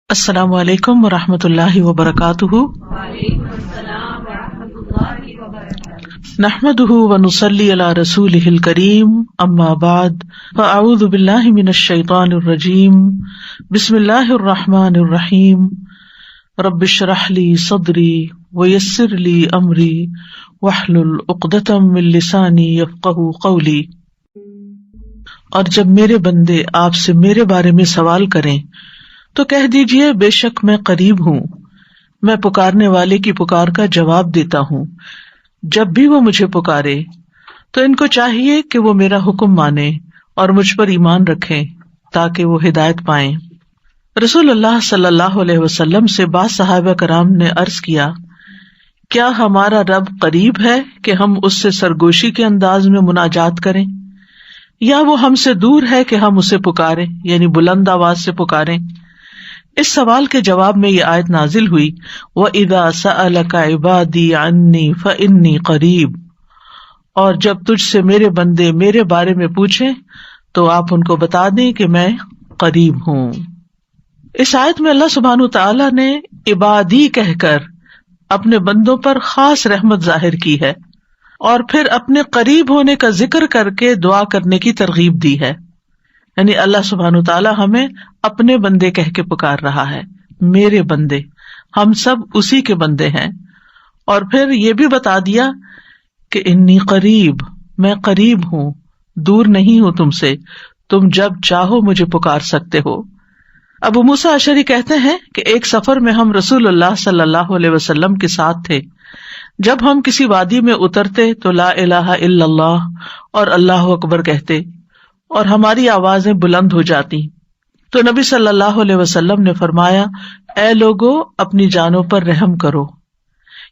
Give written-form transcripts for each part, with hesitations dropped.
السلام علیکم ورحمۃ اللہ وبرکاتہ۔ وعلیکم السلام ورحمۃ اللہ وبرکاتہ۔ نحمده ونصلی علی رسولہ الکریم، اما بعد فاعوذ باللہ من الشیطان الرجیم، بسم اللہ الرحمن الرحیم، رب اشرح لی صدری ویسر لی امری واحلل عقدۃ من لسانی یفقہوا قولی۔ اور جب میرے بندے آپ سے میرے بارے میں سوال کریں تو کہہ دیجئے بے شک میں قریب ہوں، میں پکارنے والے کی پکار کا جواب دیتا ہوں۔ جب بھی وہ مجھے پکارے تو ان کو چاہیے کہ وہ میرا حکم مانیں اور مجھ پر ایمان رکھیں تاکہ وہ ہدایت پائیں۔ رسول اللہ صلی اللہ علیہ وسلم سے بعض صحابہ کرام نے عرض کیا، کیا ہمارا رب قریب ہے کہ ہم اس سے سرگوشی کے انداز میں مناجات کریں، یا وہ ہم سے دور ہے کہ ہم اسے پکاریں، یعنی بلند آواز سے پکاریں؟ اس سوال کے جواب میں یہ آیت نازل ہوئی، وَإِذَا سَأَلَكَ عِبَادِي عَنِّي فَإِنِّي قَرِيبٌ، اور جب تجھ سے میرے بندے میرے بارے میں پوچھیں تو آپ ان کو بتا دیں کہ میں قریب ہوں۔ اس آیت میں اللہ سبحانہ تعالیٰ نے عبادی کہہ کر اپنے بندوں پر خاص رحمت ظاہر کی ہے، اور پھر اپنے قریب ہونے کا ذکر کر کے دعا کرنے کی ترغیب دی ہے۔ یعنی اللہ سبحانہ تعالیٰ ہمیں اپنے بندے کہہ کے پکار رہا ہے، میرے بندے، ہم سب اسی کے بندے ہیں۔ اور پھر یہ بھی بتا دیا کہ انی قریب، میں قریب ہوں، دور نہیں ہوں تم سے، تم جب چاہو مجھے پکار سکتے ہو۔ ابو موسیٰ اشعری کہتے ہیں کہ ایک سفر میں ہم رسول اللہ صلی اللہ علیہ وسلم کے ساتھ تھے۔ جب ہم کسی وادی میں اترتے تو لا الہ الا اللہ اور اللہ اکبر کہتے اور ہماری آوازیں بلند ہو جاتی، تو نبی صلی اللہ علیہ وسلم نے فرمایا، اے لوگو اپنی جانوں پر رحم کرو،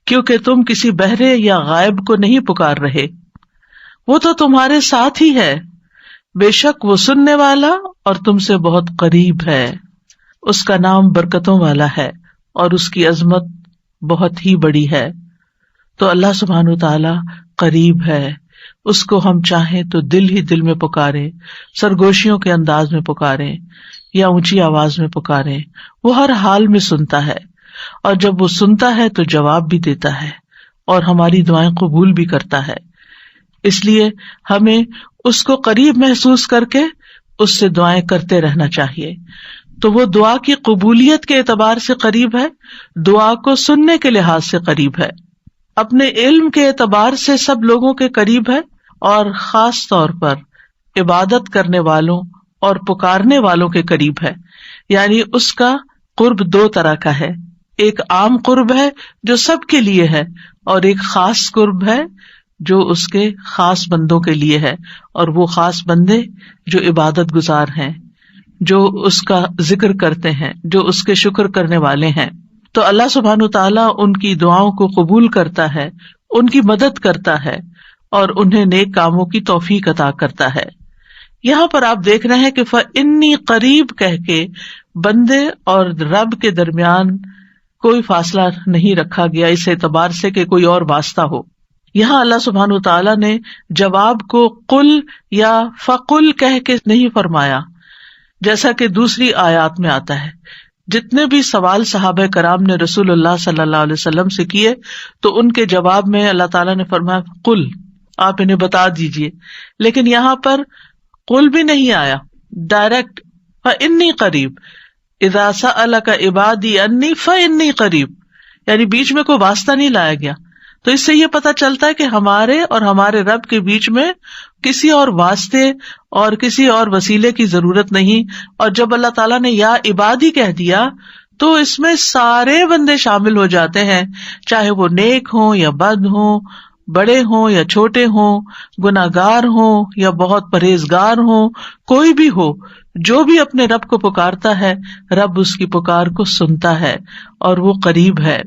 کیونکہ تم کسی بہرے یا غائب کو نہیں پکار رہے، وہ تو تمہارے ساتھ ہی ہے، بے شک وہ سننے والا اور تم سے بہت قریب ہے، اس کا نام برکتوں والا ہے اور اس کی عظمت بہت ہی بڑی ہے۔ تو اللہ سبحانہ تعالی قریب ہے، اس کو ہم چاہیں تو دل ہی دل میں پکاریں، سرگوشیوں کے انداز میں پکاریں یا اونچی آواز میں پکاریں، وہ ہر حال میں سنتا ہے، اور جب وہ سنتا ہے تو جواب بھی دیتا ہے اور ہماری دعائیں قبول بھی کرتا ہے۔ اس لیے ہمیں اس کو قریب محسوس کر کے اس سے دعائیں کرتے رہنا چاہیے۔ تو وہ دعا کی قبولیت کے اعتبار سے قریب ہے، دعا کو سننے کے لحاظ سے قریب ہے، اپنے علم کے اعتبار سے سب لوگوں کے قریب ہے، اور خاص طور پر عبادت کرنے والوں اور پکارنے والوں کے قریب ہے۔ یعنی اس کا قرب دو طرح کا ہے، ایک عام قرب ہے جو سب کے لیے ہے، اور ایک خاص قرب ہے جو اس کے خاص بندوں کے لیے ہے، اور وہ خاص بندے جو عبادت گزار ہیں، جو اس کا ذکر کرتے ہیں، جو اس کے شکر کرنے والے ہیں۔ تو اللہ سبحانہ تعالیٰ ان کی دعاؤں کو قبول کرتا ہے، ان کی مدد کرتا ہے اور انہیں نیک کاموں کی توفیق عطا کرتا ہے۔ یہاں پر آپ دیکھ رہے ہیں کہ فَإِنِّي قریب کہہ کے بندے اور رب کے درمیان کوئی فاصلہ نہیں رکھا گیا اس اعتبار سے کہ کوئی اور واسطہ ہو۔ یہاں اللہ سبحانہ تعالیٰ نے جواب کو قل یا فقل کہہ کے نہیں فرمایا، جیسا کہ دوسری آیات میں آتا ہے۔ جتنے بھی سوال صحابہ کرام نے رسول اللہ صلی اللہ علیہ وسلم سے کیے تو ان کے جواب میں اللہ تعالیٰ نے فرمایا قل، آپ انہیں بتا دیجئے، لیکن یہاں پر قل بھی نہیں آیا، ڈائریکٹ فإنی قریب، اذا سألک عبادی انی فإنی قریب، یعنی بیچ میں کوئی واسطہ نہیں لایا گیا۔ تو اس سے یہ پتہ چلتا ہے کہ ہمارے اور ہمارے رب کے بیچ میں کسی اور واسطے اور کسی اور وسیلے کی ضرورت نہیں۔ اور جب اللہ تعالیٰ نے یا عبادی کہہ دیا تو اس میں سارے بندے شامل ہو جاتے ہیں، چاہے وہ نیک ہوں یا بد ہوں، بڑے ہوں یا چھوٹے ہوں، گناہگار ہوں یا بہت پرہیزگار ہوں، کوئی بھی ہو، جو بھی اپنے رب کو پکارتا ہے رب اس کی پکار کو سنتا ہے اور وہ قریب ہے۔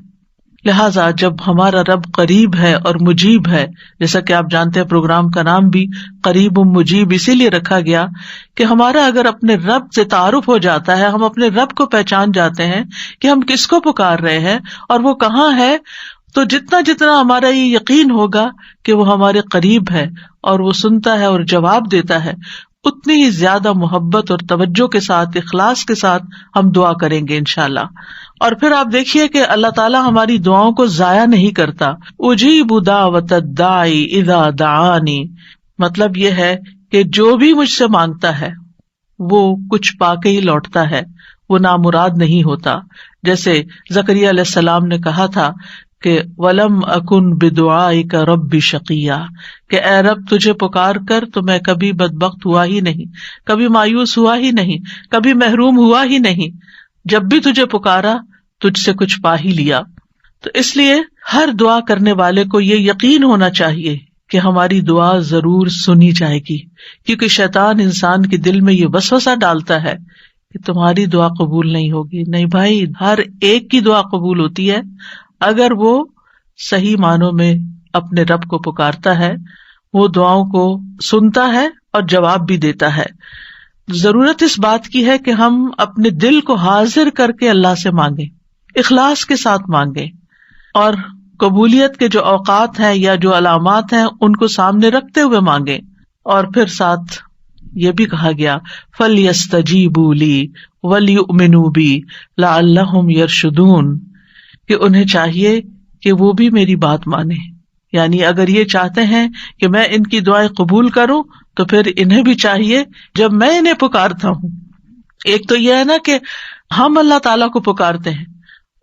لہٰذا جب ہمارا رب قریب ہے اور مجیب ہے، جیسا کہ آپ جانتے ہیں پروگرام کا نام بھی قریب مجیب اسی لیے رکھا گیا کہ ہمارا اگر اپنے رب سے تعارف ہو جاتا ہے، ہم اپنے رب کو پہچان جاتے ہیں کہ ہم کس کو پکار رہے ہیں اور وہ کہاں ہے، تو جتنا جتنا ہمارا یہ یقین ہوگا کہ وہ ہمارے قریب ہے اور وہ سنتا ہے اور جواب دیتا ہے، اتنی ہی زیادہ محبت اور توجہ کے ساتھ، اخلاص کے ساتھ ہم دعا کریں گے انشاءاللہ۔ اور پھر آپ دیکھیے کہ اللہ تعالیٰ ہماری دعاؤں کو ضائع نہیں کرتا۔ اجیب دعوت الداعی اذا دعانی، مطلب یہ ہے کہ جو بھی مجھ سے مانگتا ہے وہ کچھ پا کے ہی لوٹتا ہے، وہ نامراد نہیں ہوتا۔ جیسے زکریا علیہ السلام نے کہا تھا کہ وَلَمْ أَكُنْ بِدُعَائِكَ رَبِّ شَقِيًّا، کہ اے رب تجھے پکار کر تو میں کبھی بدبخت ہوا ہی نہیں، کبھی مایوس ہوا ہی نہیں، کبھی محروم ہوا ہی نہیں، جب بھی تجھے پکارا تجھ سے کچھ پا ہی لیا۔ تو اس لیے ہر دعا کرنے والے کو یہ یقین ہونا چاہیے کہ ہماری دعا ضرور سنی جائے گی، کیونکہ شیطان انسان کے دل میں یہ وسوسہ ڈالتا ہے کہ تمہاری دعا قبول نہیں ہوگی۔ نہیں بھائی، ہر ایک کی دعا قبول ہوتی ہے اگر وہ صحیح معنوں میں اپنے رب کو پکارتا ہے، وہ دعاؤں کو سنتا ہے اور جواب بھی دیتا ہے۔ ضرورت اس بات کی ہے کہ ہم اپنے دل کو حاضر کر کے اللہ سے مانگیں، اخلاص کے ساتھ مانگیں، اور قبولیت کے جو اوقات ہیں یا جو علامات ہیں ان کو سامنے رکھتے ہوئے مانگیں۔ اور پھر ساتھ یہ بھی کہا گیا فَلْيَسْتَجِيبُوا لِي وَلْيُؤْمِنُوا بِي لَعَلَّهُمْ يَرْشُدُونَ، کہ انہیں چاہیے کہ وہ بھی میری بات مانیں، یعنی اگر یہ چاہتے ہیں کہ میں ان کی دعائیں قبول کروں تو پھر انہیں بھی چاہیے جب میں انہیں پکارتا ہوں، ایک تو یہ ہے نا کہ ہم اللہ تعالیٰ کو پکارتے ہیں،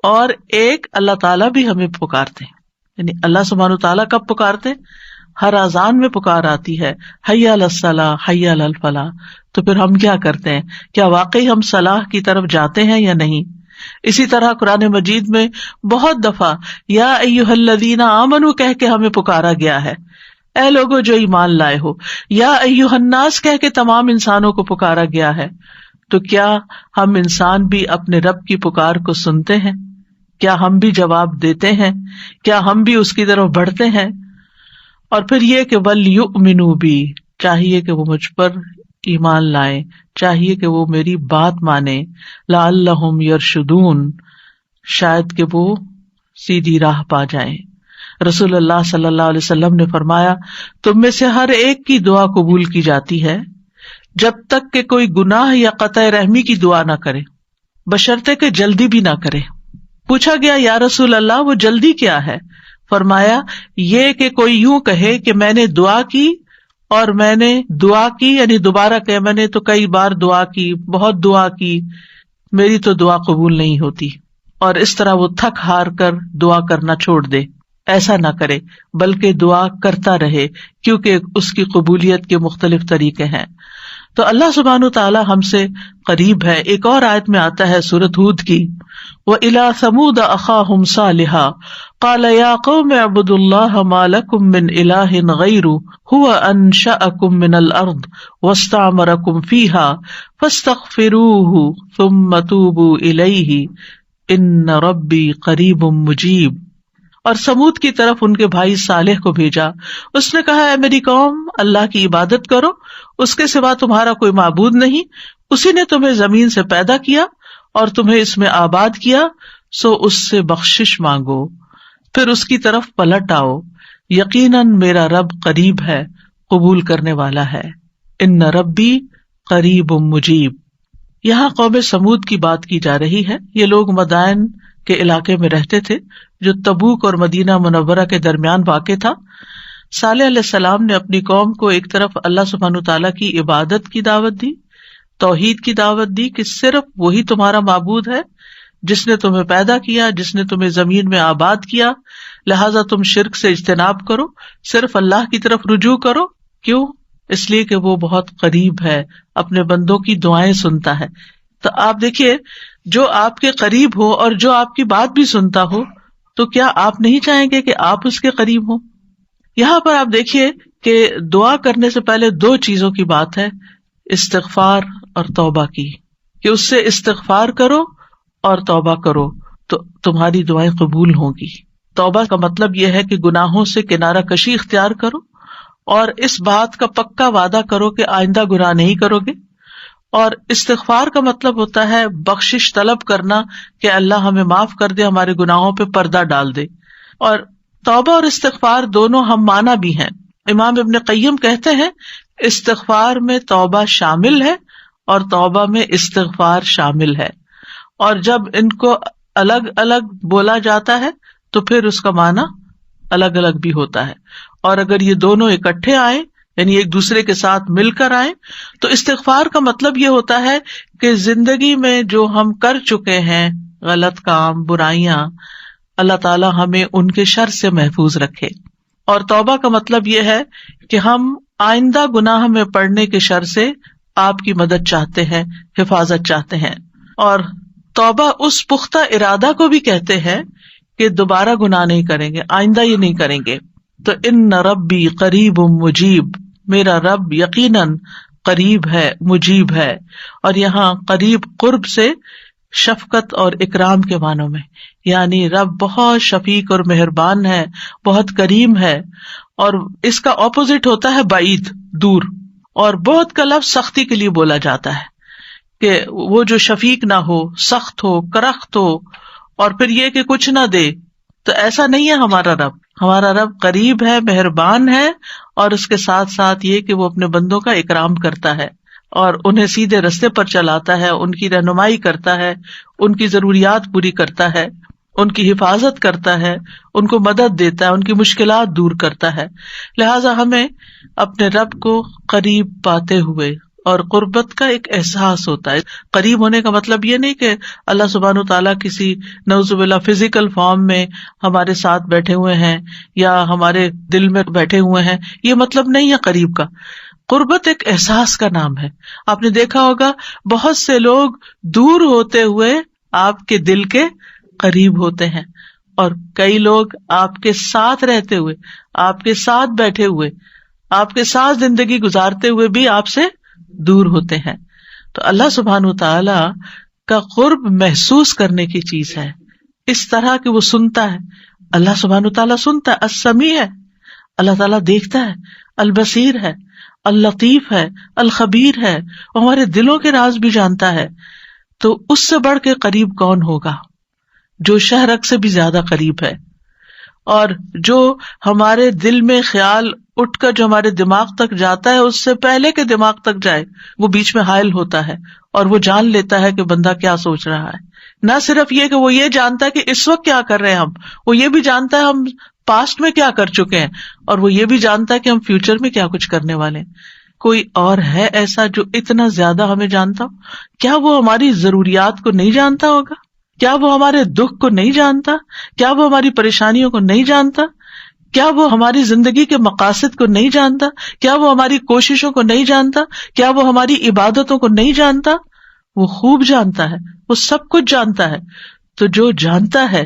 اور ایک اللہ تعالیٰ بھی ہمیں پکارتے ہیں۔ یعنی اللہ سبحانہ وتعالیٰ کب پکارتے ہیں؟ ہر اذان میں پکار آتی ہے، حی علی الصلاۃ حی علی الفلاح، تو پھر ہم کیا کرتے ہیں؟ کیا واقعی ہم صلاح کی طرف جاتے ہیں یا نہیں؟ اسی طرح قرآن مجید میں بہت دفعہ یا ایھا الذین آمنوا کہہ کے ہمیں پکارا گیا ہے، اے لوگوں جو ایمان لائے ہو، یا ایھا الناس کہہ کے تمام انسانوں کو پکارا گیا ہے۔ تو کیا ہم انسان بھی اپنے رب کی پکار کو سنتے ہیں؟ کیا ہم بھی جواب دیتے ہیں؟ کیا ہم بھی اس کی طرف بڑھتے ہیں؟ اور پھر یہ کہ وَلْيُؤْمِنُوا بِي، چاہیے کہ وہ مجھ پر ایمان لائیں، چاہیے کہ وہ میری بات مانیں، لَعَلَّهُمْ يَرْشُدُونَ، شاید کہ وہ سیدھی راہ پا جائیں۔ رسول اللہ صلی اللہ علیہ وسلم نے فرمایا تم میں سے ہر ایک کی دعا قبول کی جاتی ہے جب تک کہ کوئی گناہ یا قطع رحمی کی دعا نہ کرے، بشرطے کہ جلدی بھی نہ کرے۔ پوچھا گیا یا رسول اللہ وہ جلدی کیا ہے؟ فرمایا یہ کہ کوئی یوں کہے کہ میں نے دعا کی اور میں نے دعا کی، یعنی دوبارہ کہ میں نے تو کئی بار دعا کی، بہت دعا کی، میری تو دعا قبول نہیں ہوتی، اور اس طرح وہ تھک ہار کر دعا کرنا چھوڑ دے۔ ایسا نہ کرے بلکہ دعا کرتا رہے، کیونکہ اس کی قبولیت کے مختلف طریقے ہیں۔ تو اللہ سبحانہ تعالی ہم سے قریب ہے۔ ایک اور آیت میں آتا ہے سورۃ ہود کی، وَإِلَىٰ ثَمُودَ أَخَاهُمْ صَالِحًا قَالَ يَا قَوْمِ اعْبُدُوا اللَّهَ مَا لَكُم مِّنْ إِلَٰهٍ غَيْرُهُ هُوَ أَنشَأَكُم مِّنَ الْأَرْضِ وَاسْتَعْمَرَكُم فِيهَا فَاسْتَغْفِرُوهُ ثُمَّ تُوبُوا إِلَيْهِ إِنَّ رَبِّي قَرِيبٌ مُّجِيبٌ۔ اور سمود کی طرف ان کے بھائی صالح کو بھیجا، اس نے کہا اے میری قوم، اللہ کی عبادت کرو، اس کے سوا تمہارا کوئی معبود نہیں، اسی نے تمہیں زمین سے پیدا کیا اور تمہیں اس میں آباد کیا، سو اس سے بخشش مانگو، پھر اس کی طرف پلٹ آؤ، یقیناً میرا رب قریب ہے، قبول کرنے والا ہے۔ ان ربی قریب مجیب۔ یہاں قوم سمود کی بات کی جا رہی ہے۔ یہ لوگ مدائن کے علاقے میں رہتے تھے جو تبوک اور مدینہ منورہ کے درمیان واقع تھا۔ صالح علیہ السلام نے اپنی قوم کو ایک طرف اللہ سبحانہ تعالیٰ کی عبادت کی دعوت دی، توحید کی دعوت دی کہ صرف وہی تمہارا معبود ہے جس نے تمہیں پیدا کیا، جس نے تمہیں زمین میں آباد کیا، لہٰذا تم شرک سے اجتناب کرو، صرف اللہ کی طرف رجوع کرو۔ کیوں؟ اس لیے کہ وہ بہت قریب ہے، اپنے بندوں کی دعائیں سنتا ہے۔ تو آپ دیکھیے، جو آپ کے قریب ہو اور جو آپ کی بات بھی سنتا ہو، تو کیا آپ نہیں چاہیں گے کہ آپ اس کے قریب ہوں؟ یہاں پر آپ دیکھیے کہ دعا کرنے سے پہلے دو چیزوں کی بات ہے، استغفار اور توبہ کی، کہ اس سے استغفار کرو اور توبہ کرو تو تمہاری دعائیں قبول ہوں گی۔ توبہ کا مطلب یہ ہے کہ گناہوں سے کنارہ کشی اختیار کرو اور اس بات کا پکا وعدہ کرو کہ آئندہ گناہ نہیں کرو گے، اور استغفار کا مطلب ہوتا ہے بخشش طلب کرنا کہ اللہ ہمیں معاف کر دے، ہمارے گناہوں پہ پردہ ڈال دے۔ اور توبہ اور استغفار دونوں ہم معنی بھی ہیں۔ امام ابن قیم کہتے ہیں استغفار میں توبہ شامل ہے اور توبہ میں استغفار شامل ہے، اور جب ان کو الگ الگ بولا جاتا ہے تو پھر اس کا معنی الگ الگ بھی ہوتا ہے، اور اگر یہ دونوں اکٹھے آئیں یعنی ایک دوسرے کے ساتھ مل کر آئیں تو استغفار کا مطلب یہ ہوتا ہے کہ زندگی میں جو ہم کر چکے ہیں غلط کام، برائیاں، اللہ تعالی ہمیں ان کے شر سے محفوظ رکھے، اور توبہ کا مطلب یہ ہے کہ ہم آئندہ گناہ میں پڑنے کے شر سے آپ کی مدد چاہتے ہیں، حفاظت چاہتے ہیں۔ اور توبہ اس پختہ ارادہ کو بھی کہتے ہیں کہ دوبارہ گناہ نہیں کریں گے، آئندہ یہ نہیں کریں گے۔ تو ان ربی قریب مجیب، میرا رب یقیناً قریب ہے، مجیب ہے، اور یہاں قریب قرب سے شفقت اور اکرام کے معنوں میں، یعنی رب بہت شفیق اور مہربان ہے، بہت کریم ہے، اور اس کا اپوزٹ ہوتا ہے بعید، دور، اور بہت کا لفظ سختی کے لیے بولا جاتا ہے کہ وہ جو شفیق نہ ہو، سخت ہو، کرخت ہو، اور پھر یہ کہ کچھ نہ دے، تو ایسا نہیں ہے ہمارا رب۔ ہمارا رب قریب ہے، مہربان ہے، اور اس کے ساتھ ساتھ یہ کہ وہ اپنے بندوں کا اکرام کرتا ہے اور انہیں سیدھے رستے پر چلاتا ہے، ان کی رہنمائی کرتا ہے، ان کی ضروریات پوری کرتا ہے، ان کی حفاظت کرتا ہے، ان کو مدد دیتا ہے، ان کی مشکلات دور کرتا ہے۔ لہٰذا ہمیں اپنے رب کو قریب پاتے ہوئے، اور قربت کا ایک احساس ہوتا ہے۔ قریب ہونے کا مطلب یہ نہیں کہ اللہ سبحانہ وتعالیٰ کسی نعوذ باللہ فزیکل فارم میں ہمارے ساتھ بیٹھے ہوئے ہیں یا ہمارے دل میں بیٹھے ہوئے ہیں، یہ مطلب نہیں ہے قریب کا۔ قربت ایک احساس کا نام ہے۔ آپ نے دیکھا ہوگا بہت سے لوگ دور ہوتے ہوئے آپ کے دل کے قریب ہوتے ہیں، اور کئی لوگ آپ کے ساتھ رہتے ہوئے، آپ کے ساتھ بیٹھے ہوئے، آپ کے ساتھ زندگی گزارتے ہوئے بھی آپ سے دور ہوتے ہیں۔ تو اللہ سبحانہ وتعالی کا قرب محسوس کرنے کی چیز ہے، اس طرح کہ وہ سنتا ہے۔ اللہ سبحانہ وتعالی سنتا ہے، السمیع ہے، اللہ تعالیٰ دیکھتا ہے، البصیر ہے، اللطیف ہے، الخبیر ہے، وہ ہمارے دلوں کے راز بھی جانتا ہے۔ تو اس سے بڑھ کے قریب کون ہوگا جو شہرک سے بھی زیادہ قریب ہے، اور جو ہمارے دل میں خیال اٹھ کر جو ہمارے دماغ تک جاتا ہے اس سے پہلے کہ دماغ تک جائے وہ بیچ میں حائل ہوتا ہے، اور وہ جان لیتا ہے کہ بندہ کیا سوچ رہا ہے۔ نہ صرف یہ کہ وہ یہ جانتا ہے کہ اس وقت کیا کر رہے ہیں ہم، وہ یہ بھی جانتا ہے ہم پاسٹ میں کیا کر چکے ہیں، اور وہ یہ بھی جانتا ہے کہ ہم فیوچر میں کیا کچھ کرنے والے ہیں۔ کوئی اور ہے ایسا جو اتنا زیادہ ہمیں جانتا ہو؟ کیا وہ ہماری ضروریات کو نہیں جانتا ہوگا؟ کیا وہ ہمارے دکھ کو نہیں جانتا؟ کیا وہ ہماری پریشانیوں کو نہیں جانتا؟ کیا وہ ہماری زندگی کے مقاصد کو نہیں جانتا؟ کیا وہ ہماری کوششوں کو نہیں جانتا؟ کیا وہ ہماری عبادتوں کو نہیں جانتا؟ وہ خوب جانتا ہے، وہ سب کچھ جانتا ہے۔ تو جو جانتا ہے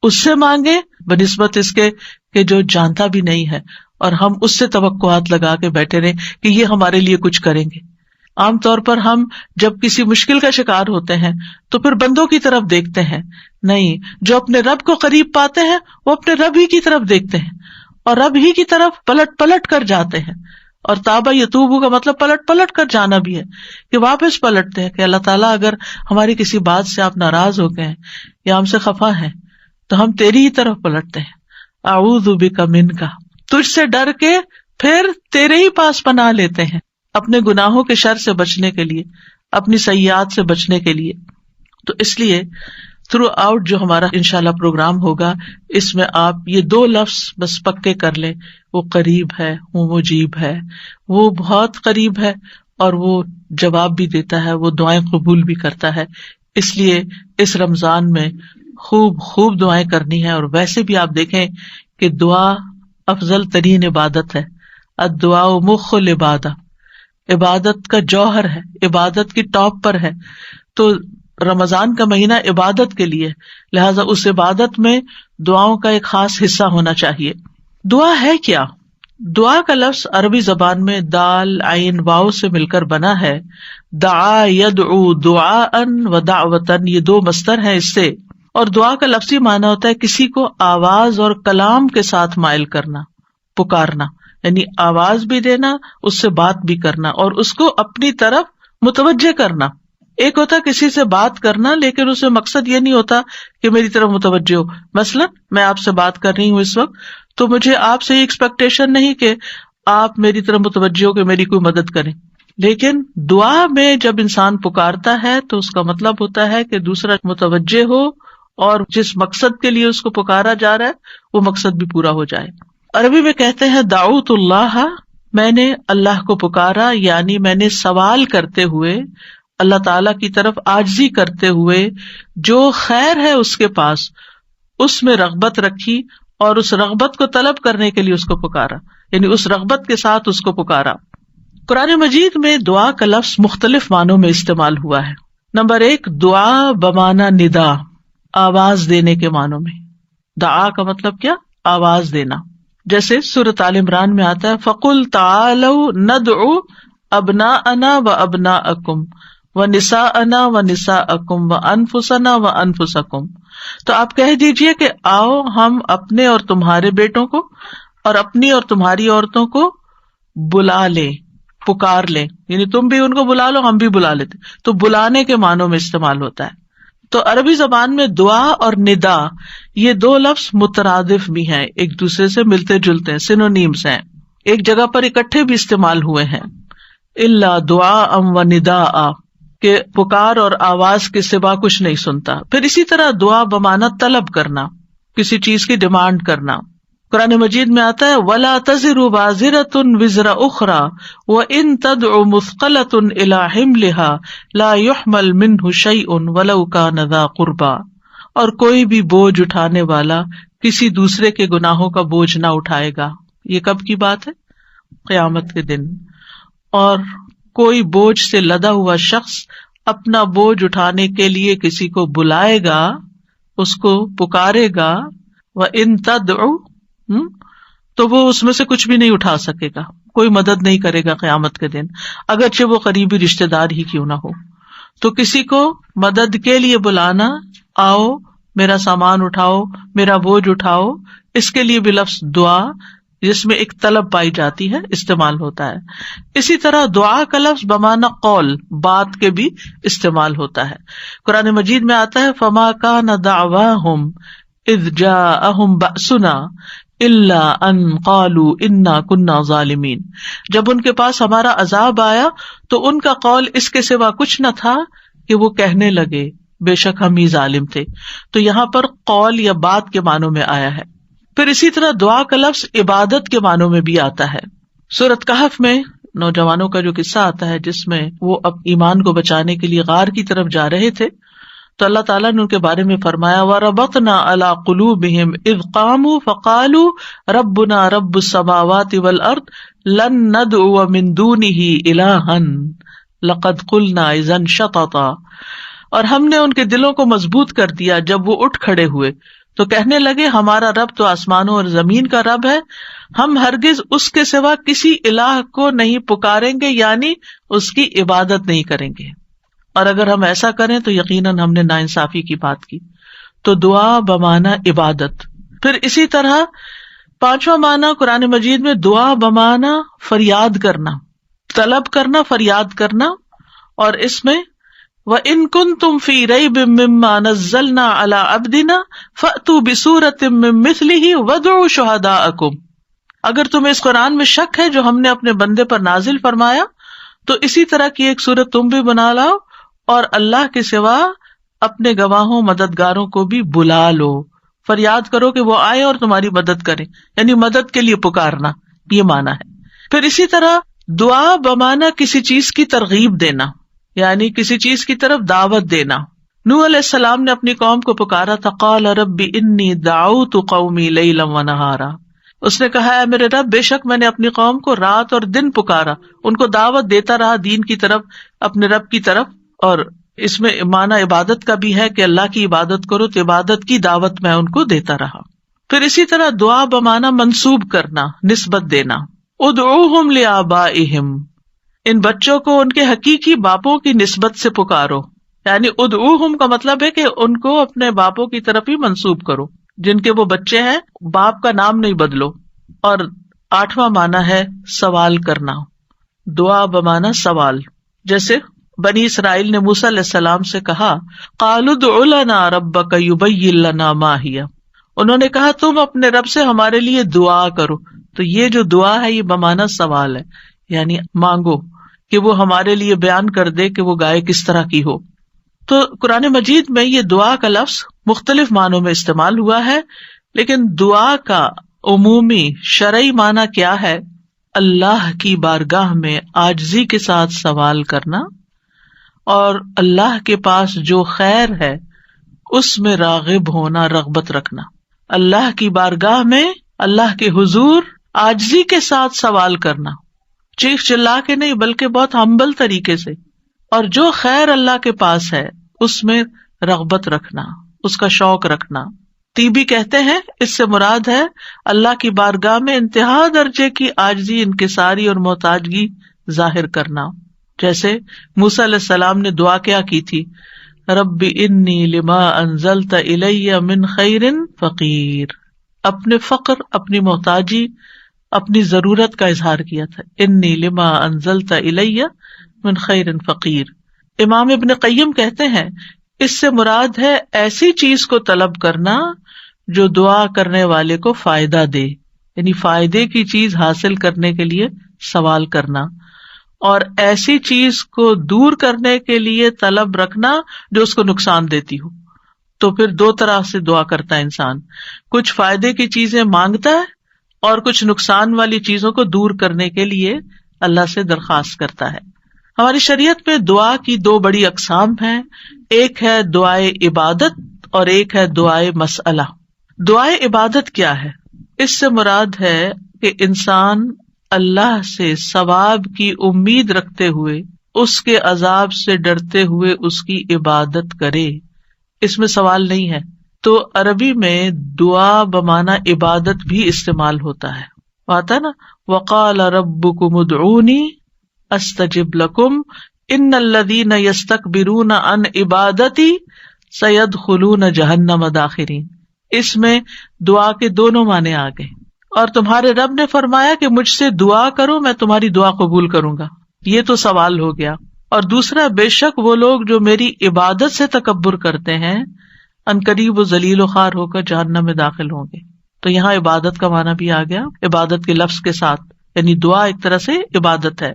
اس سے مانگے بنسبت اس کے کہ جو جانتا بھی نہیں ہے، اور ہم اس سے توقعات لگا کے بیٹھے رہے کہ یہ ہمارے لیے کچھ کریں گے۔ عام طور پر ہم جب کسی مشکل کا شکار ہوتے ہیں تو پھر بندوں کی طرف دیکھتے ہیں، نہیں، جو اپنے رب کو قریب پاتے ہیں وہ اپنے رب ہی کی طرف دیکھتے ہیں اور رب ہی کی طرف پلٹ پلٹ کر جاتے ہیں۔ اور تابا یتوبو کا مطلب پلٹ پلٹ کر جانا بھی ہے، کہ واپس پلٹتے ہیں کہ اللہ تعالیٰ اگر ہماری کسی بات سے آپ ناراض ہو گئے ہیں یا ہم سے خفا ہیں تو ہم تیری ہی طرف پلٹتے ہیں۔ اعوذ بک منک، تجھ سے ڈر کے پھر تیرے ہی پاس پناہ لیتے ہیں، اپنے گناہوں کے شر سے بچنے کے لیے، اپنی سیئات سے بچنے کے لیے۔ تو اس لیے تھرو آؤٹ جو ہمارا انشاءاللہ پروگرام ہوگا، اس میں آپ یہ دو لفظ بس پکے کر لیں، وہ قریب ہے، وہ مجیب ہے، وہ بہت قریب ہے، اور وہ جواب بھی دیتا ہے، وہ دعائیں قبول بھی کرتا ہے۔ اس لیے اس رمضان میں خوب خوب دعائیں کرنی ہے، اور ویسے بھی آپ دیکھیں کہ دعا افضل ترین عبادت ہے۔ الدعاء مخ العبادہ، عبادت کا جوہر ہے، عبادت کی ٹاپ پر ہے۔ تو رمضان کا مہینہ عبادت کے لیے، لہٰذا اس عبادت میں دعاؤں کا ایک خاص حصہ ہونا چاہیے۔ دعا ہے کیا؟ دعا کا لفظ عربی زبان میں دال عین واو سے مل کر بنا ہے۔ دعا یدعو دعاء و دعوتن، یہ دو مصدر ہیں اس سے، اور دعا کا لفظی معنی ہوتا ہے کسی کو آواز اور کلام کے ساتھ مائل کرنا، پکارنا، یعنی آواز بھی دینا، اس سے بات بھی کرنا، اور اس کو اپنی طرف متوجہ کرنا۔ ایک ہوتا کسی سے بات کرنا لیکن اس میں مقصد یہ نہیں ہوتا کہ میری طرف متوجہ ہو۔ مثلا میں آپ سے بات کر رہی ہوں اس وقت، تو مجھے آپ سے یہ ایکسپیکٹیشن نہیں کہ آپ میری طرف متوجہ ہو کہ میری کوئی مدد کریں. لیکن دعا میں جب انسان پکارتا ہے تو اس کا مطلب ہوتا ہے کہ دوسرا متوجہ ہو اور جس مقصد کے لیے اس کو پکارا جا رہا ہے وہ مقصد بھی پورا ہو جائے. عربی میں کہتے ہیں دعوت اللہ، میں نے اللہ کو پکارا، یعنی میں نے سوال کرتے ہوئے اللہ تعالی کی طرف عاجزی کرتے ہوئے جو خیر ہے اس کے پاس اس میں رغبت رکھی اور اس رغبت کو طلب کرنے کے لیے اس کو پکارا، یعنی اس رغبت کے ساتھ اس کو پکارا. قرآن مجید میں دعا کا لفظ مختلف معنوں میں استعمال ہوا ہے. نمبر 1، دعا بمعنی ندا، آواز دینے کے معنوں میں. دعا کا مطلب کیا؟ آواز دینا. جیسے سورۃ آل عمران میں آتا ہے فَقُلْ تَعَالَوْا نَدْعُ أَبْنَاءَنَا وَأَبْنَاءَكُمْ وَنِسَاءَنَا وَنِسَاءَكُمْ وَأَنفُسَنَا وَأَنفُسَكُمْ. تو آپ کہہ دیجئے کہ آؤ ہم اپنے اور تمہارے بیٹوں کو اور اپنی اور تمہاری عورتوں کو بلا لیں، پکار لیں، یعنی تم بھی ان کو بلا لو ہم بھی بلا لیتے. تو بلانے کے معنوں میں استعمال ہوتا ہے. تو عربی زبان میں دعا اور ندا یہ دو لفظ مترادف بھی ہیں، ایک دوسرے سے ملتے جلتے ہیں، سینونیمز ہیں، ایک جگہ پر اکٹھے بھی استعمال ہوئے ہیں. الا دعاء و نداء، کہ پکار اور آواز کے سوا کچھ نہیں سنتا. پھر اسی طرح دعا بمعنی طلب کرنا، کسی چیز کی ڈیمانڈ کرنا. قرآن مجید میں آتا ہے وَلَا تَزِرُ وَازِرَةٌ وِزْرَ أُخْرَى وَإِن تَدْعُ مُثْقَلَةٌ إِلَىٰ حِمْلِهَا لَا يُحْمَلْ مِنْهُ شَيْءٌ وَلَوْ كَانَ ذَا قُرْبَىٰ. اور کوئی بھی بوجھ اٹھانے والا کسی دوسرے کے گناہوں کا بوجھ نہ اٹھائے گا. یہ کب کی بات ہے؟ قیامت کے دن. اور کوئی بوجھ سے لدا ہوا شخص اپنا بوجھ اٹھانے کے لیے کسی کو بلائے گا، اس کو پکارے گا، وَإِن تَدْعُ تو وہ اس میں سے کچھ بھی نہیں اٹھا سکے گا، کوئی مدد نہیں کرے گا قیامت کے دن، اگرچہ وہ قریبی رشتہ دار ہی کیوں نہ ہو. تو کسی کو مدد کے لیے بلانا، آؤ میرا سامان اٹھاؤ، میرا بوجھ اٹھاؤ، اس کے لیے بھی لفظ دعا جس میں ایک طلب پائی جاتی ہے استعمال ہوتا ہے. اسی طرح دعا کا لفظ بمعنی قول، بات کے بھی استعمال ہوتا ہے. قرآن مجید میں آتا ہے فَمَا كَانَ دَعْوَاهُمْ إِذْ جَاءَهُمْ بَأْسُنَا إِلَّا أَن قَالُوا إِنَّا كُنَّا ظَالِمِينَ. جب ان کے پاس ہمارا عذاب آیا تو ان کا قول اس کے سوا کچھ نہ تھا کہ وہ کہنے لگے بے شک ہم ہی ظالم تھے. تو یہاں پر قول یا بات کے معنوں میں آیا ہے. پھر اسی طرح دعا کا لفظ عبادت کے معنوں میں بھی آتا ہے. سورۃ کہف میں نوجوانوں کا جو قصہ آتا ہے جس میں وہ اب ایمان کو بچانے کے لیے غار کی طرف جا رہے تھے، تو اللہ تعالیٰ نے ان کے بارے میں فرمایا وَرَبَطْنَا عَلَىٰ قُلُوبِهِمْ إِذْ قَامُوا فَقَالُوا رَبُّنَا رَبُّ السَّمَاوَاتِ وَالْأَرْضِ لَن نَّدْعُوَ مِن دُونِهِ إِلَٰهًا لَقَدْ قُلْنَا إِذًا شَطَطًا. اور ہم نے ان کے دلوں کو مضبوط کر دیا جب وہ اٹھ کھڑے ہوئے تو کہنے لگے ہمارا رب تو آسمانوں اور زمین کا رب ہے، ہم ہرگز اس کے سوا کسی الہ کو نہیں پکاریں گے، یعنی اس کی عبادت نہیں کریں گے. اور اگر ہم ایسا کریں تو یقیناً ہم نے ناانصافی کی بات کی. تو دعا بمعنی عبادت. پھر اسی طرح پانچواں معنی قرآن مجید میں دعا بمعنی فریاد کرنا، طلب کرنا، فریاد کرنا. اور اس میں وَإِن كُنتُمْ فِي رَيْبٍ مِّمَّا نَزَّلْنَا عَلَىٰ عَبْدِنَا فَأْتُوا بِسُورَةٍ مِّن مِّثْلِهِ وَادْعُوا شُهَدَاءَكُمْ. اگر تمہیں اس قرآن میں شک ہے جو ہم نے اپنے بندے پر نازل فرمایا تو اسی طرح کی ایک سورت تم بھی بنا لاؤ اور اللہ کے سوا اپنے گواہوں مددگاروں کو بھی بلا لو. فریاد کرو کہ وہ آئے اور تمہاری مدد کریں، یعنی مدد کے لیے پکارنا، یہ معنی ہے. پھر اسی طرح دعا بمعنی کسی چیز کی ترغیب دینا، یعنی کسی چیز کی طرف دعوت دینا. نوح علیہ السلام نے اپنی قوم کو پکارا تھا قال رب انی دعوت قومی لیلا ونہارا. اس نے کہا ہے میرے رب بے شک میں نے اپنی قوم کو رات اور دن پکارا، ان کو دعوت دیتا رہا دین کی طرف، اپنے رب کی طرف. اور اس میں معنی عبادت کا بھی ہے کہ اللہ کی عبادت کرو، تو عبادت کی دعوت میں ان کو دیتا رہا. پھر اسی طرح دعا بمعنی منسوب کرنا، نسبت دینا. ادعوہم لآبائہم، ان بچوں کو ان کے حقیقی باپوں کی نسبت سے پکارو. یعنی ادعوہم کا مطلب ہے کہ ان کو اپنے باپوں کی طرف ہی منسوب کرو، جن کے وہ بچے ہیں باپ کا نام نہیں بدلو. اور آٹھواں معنی ہے سوال کرنا، دعا بمعنی سوال. جیسے بنی اسرائیل نے موسیٰ علیہ السلام سے کہا قالوا ادع لنا ربک یبین لنا ما ہی، انہوں نے کہا تم اپنے رب سے ہمارے لیے دعا کرو تو یہ جو دعا ہے یہ بمعنی سوال ہے، یعنی مانگو کہ وہ ہمارے لیے بیان کر دے کہ وہ گائے کس طرح کی ہو۔ تو قرآن مجید میں یہ دعا کا لفظ مختلف معنوں میں استعمال ہوا ہے، لیکن دعا کا عمومی شرعی معنی کیا ہے؟ اللہ کی بارگاہ میں عاجزی کے ساتھ سوال کرنا اور اللہ کے پاس جو خیر ہے اس میں راغب ہونا، رغبت رکھنا۔ اللہ کی بارگاہ میں اللہ کے حضور عاجزی کے ساتھ سوال کرنا، چیخ چلا کے نہیں بلکہ بہت ہمبل طریقے سے، اور جو خیر اللہ کے پاس ہے اس میں رغبت رکھنا، اس کا شوق رکھنا۔ طیبی کہتے ہیں اس سے مراد ہے اللہ کی بارگاہ میں انتہا درجے کی عاجزی، انکساری اور محتاجگی ظاہر کرنا۔ جیسے موسیٰ علیہ السلام نے دعا کیا کی تھی، رب انی لما انزلت الی من خیر فقیر، اپنے فقر، اپنی محتاجی، اپنی ضرورت کا اظہار کیا تھا، انی لما انزلت الی من خیر فقیر۔ امام ابن قیم کہتے ہیں اس سے مراد ہے ایسی چیز کو طلب کرنا جو دعا کرنے والے کو فائدہ دے، یعنی فائدے کی چیز حاصل کرنے کے لیے سوال کرنا، اور ایسی چیز کو دور کرنے کے لیے طلب رکھنا جو اس کو نقصان دیتی ہو۔ تو پھر دو طرح سے دعا کرتا ہے انسان، کچھ فائدے کی چیزیں مانگتا ہے اور کچھ نقصان والی چیزوں کو دور کرنے کے لیے اللہ سے درخواست کرتا ہے۔ ہماری شریعت میں دعا کی دو بڑی اقسام ہیں، ایک ہے دعائے عبادت اور ایک ہے دعائے مسئلہ۔ دعائے عبادت کیا ہے؟ اس سے مراد ہے کہ انسان اللہ سے ثواب کی امید رکھتے ہوئے، اس کے عذاب سے ڈرتے ہوئے اس کی عبادت کرے، اس میں سوال نہیں ہے۔ تو عربی میں دعا بمعنی عبادت بھی استعمال ہوتا ہے، آتا ہے نا، وقال ربکم ادعونی استجب لکم ان الذین یستکبرون عن عبادتی سیدخلون جہنم داخرین۔ اس میں دعا کے دونوں معنی آ گئے، اور تمہارے رب نے فرمایا کہ مجھ سے دعا کرو میں تمہاری دعا قبول کروں گا، یہ تو سوال ہو گیا۔ اور دوسرا، بے شک وہ لوگ جو میری عبادت سے تکبر کرتے ہیں عنقریب و ذلیل و خوار ہو کر جہنم میں داخل ہوں گے۔ تو یہاں عبادت کا معنی بھی آ گیا، عبادت کے لفظ کے ساتھ، یعنی دعا ایک طرح سے عبادت ہے۔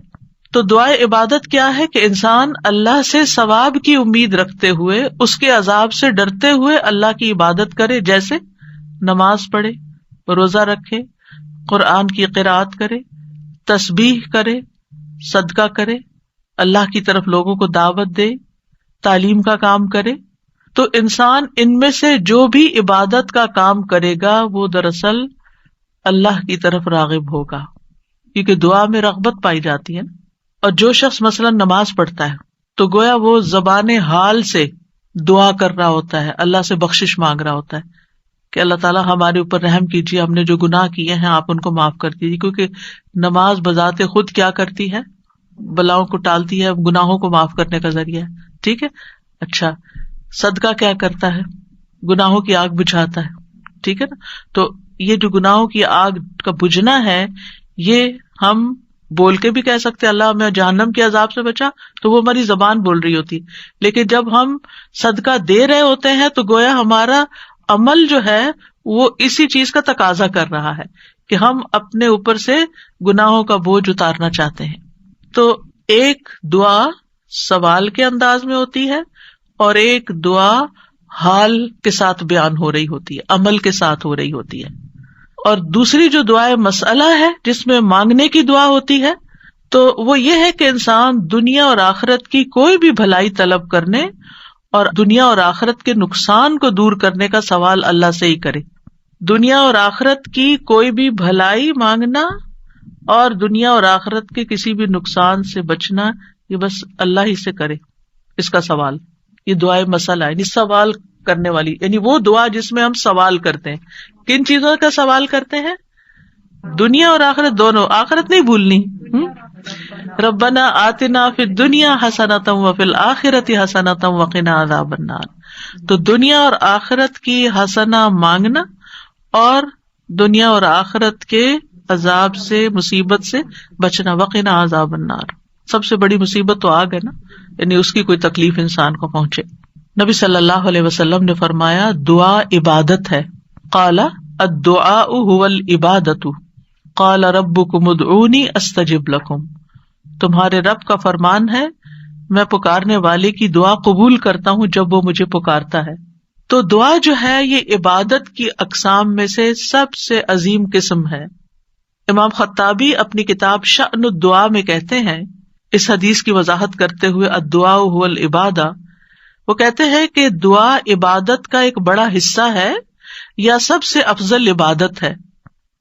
تو دعائے عبادت کیا ہے کہ انسان اللہ سے ثواب کی امید رکھتے ہوئے، اس کے عذاب سے ڈرتے ہوئے اللہ کی عبادت کرے، جیسے نماز پڑھے، روزہ رکھے، قرآن کی قرأت کرے، تسبیح کرے، صدقہ کرے، اللہ کی طرف لوگوں کو دعوت دے، تعلیم کا کام کرے۔ تو انسان ان میں سے جو بھی عبادت کا کام کرے گا وہ دراصل اللہ کی طرف راغب ہوگا، کیونکہ دعا میں رغبت پائی جاتی ہے۔ اور جو شخص مثلا نماز پڑھتا ہے تو گویا وہ زبان حال سے دعا کر رہا ہوتا ہے، اللہ سے بخشش مانگ رہا ہوتا ہے کہ اللہ تعالیٰ ہمارے اوپر رحم کیجیے، ہم نے جو گناہ کیے ہیں آپ ان کو معاف کر دیجیے، کیونکہ نماز بذات خود کیا کرتی ہے؟ بلاؤں کو ٹالتی ہے، گناہوں کو معاف کرنے کا ذریعہ ہے، ٹھیک ہے۔ اچھا، صدقہ کیا کرتا ہے؟ گناہوں کی آگ بجھاتا ہے، ٹھیک ہے نا۔ تو یہ جو گناہوں کی آگ کا بجھنا ہے، یہ ہم بول کے بھی کہہ سکتے اللہ ہمیں جہنم کے عذاب سے بچا، تو وہ ہماری زبان بول رہی ہوتی، لیکن جب ہم صدقہ دے رہے ہوتے ہیں تو گویا ہمارا عمل جو ہے وہ اسی چیز کا تقاضا کر رہا ہے کہ ہم اپنے اوپر سے گناہوں کا بوجھ اتارنا چاہتے ہیں۔ تو ایک دعا سوال کے انداز میں ہوتی ہے اور ایک دعا حال کے ساتھ بیان ہو رہی ہوتی ہے، عمل کے ساتھ ہو رہی ہوتی ہے۔ اور دوسری جو دعائے مسئلہ ہے جس میں مانگنے کی دعا ہوتی ہے، تو وہ یہ ہے کہ انسان دنیا اور آخرت کی کوئی بھی بھلائی طلب کرنے اور دنیا اور آخرت کے نقصان کو دور کرنے کا سوال اللہ سے ہی کرے۔ دنیا اور آخرت کی کوئی بھی بھلائی مانگنا اور دنیا اور آخرت کے کسی بھی نقصان سے بچنا، یہ بس اللہ ہی سے کرے، اس کا سوال، یہ دعائے مسئلہ ہے، یعنی سوال کرنے والی، یعنی وہ دعا جس میں ہم سوال کرتے ہیں۔ کن چیزوں کا سوال کرتے ہیں؟ دنیا اور آخرت دونوں، آخرت نہیں بھولنی۔ ربنا آتنا فی الدنیا حسنۃ وفی الآخرۃ حسنۃ وقنا عذاب النار۔ تو دنیا اور آخرت کی حسنہ مانگنا اور دنیا اور آخرت کے عذاب سے، مصیبت سے بچنا، وقنا عذاب النار۔ سب سے بڑی مصیبت تو آگ ہے نا، یعنی اس کی کوئی تکلیف انسان کو پہنچے۔ نبی صلی اللہ علیہ وسلم نے فرمایا دعا عبادت ہے، قال الدعاء هو العبادۃ، قال ربکم ادعونی استجب لکم، تمہارے رب کا فرمان ہے میں پکارنے والے کی دعا قبول کرتا ہوں جب وہ مجھے پکارتا ہے۔ تو دعا جو ہے یہ عبادت کی اقسام میں سے سب سے عظیم قسم ہے۔ امام خطابی اپنی کتاب شأن الدعاء میں کہتے ہیں، اس حدیث کی وضاحت کرتے ہوئے الدعاء هو العبادہ، وہ کہتے ہیں کہ دعا عبادت کا ایک بڑا حصہ ہے یا سب سے افضل عبادت ہے۔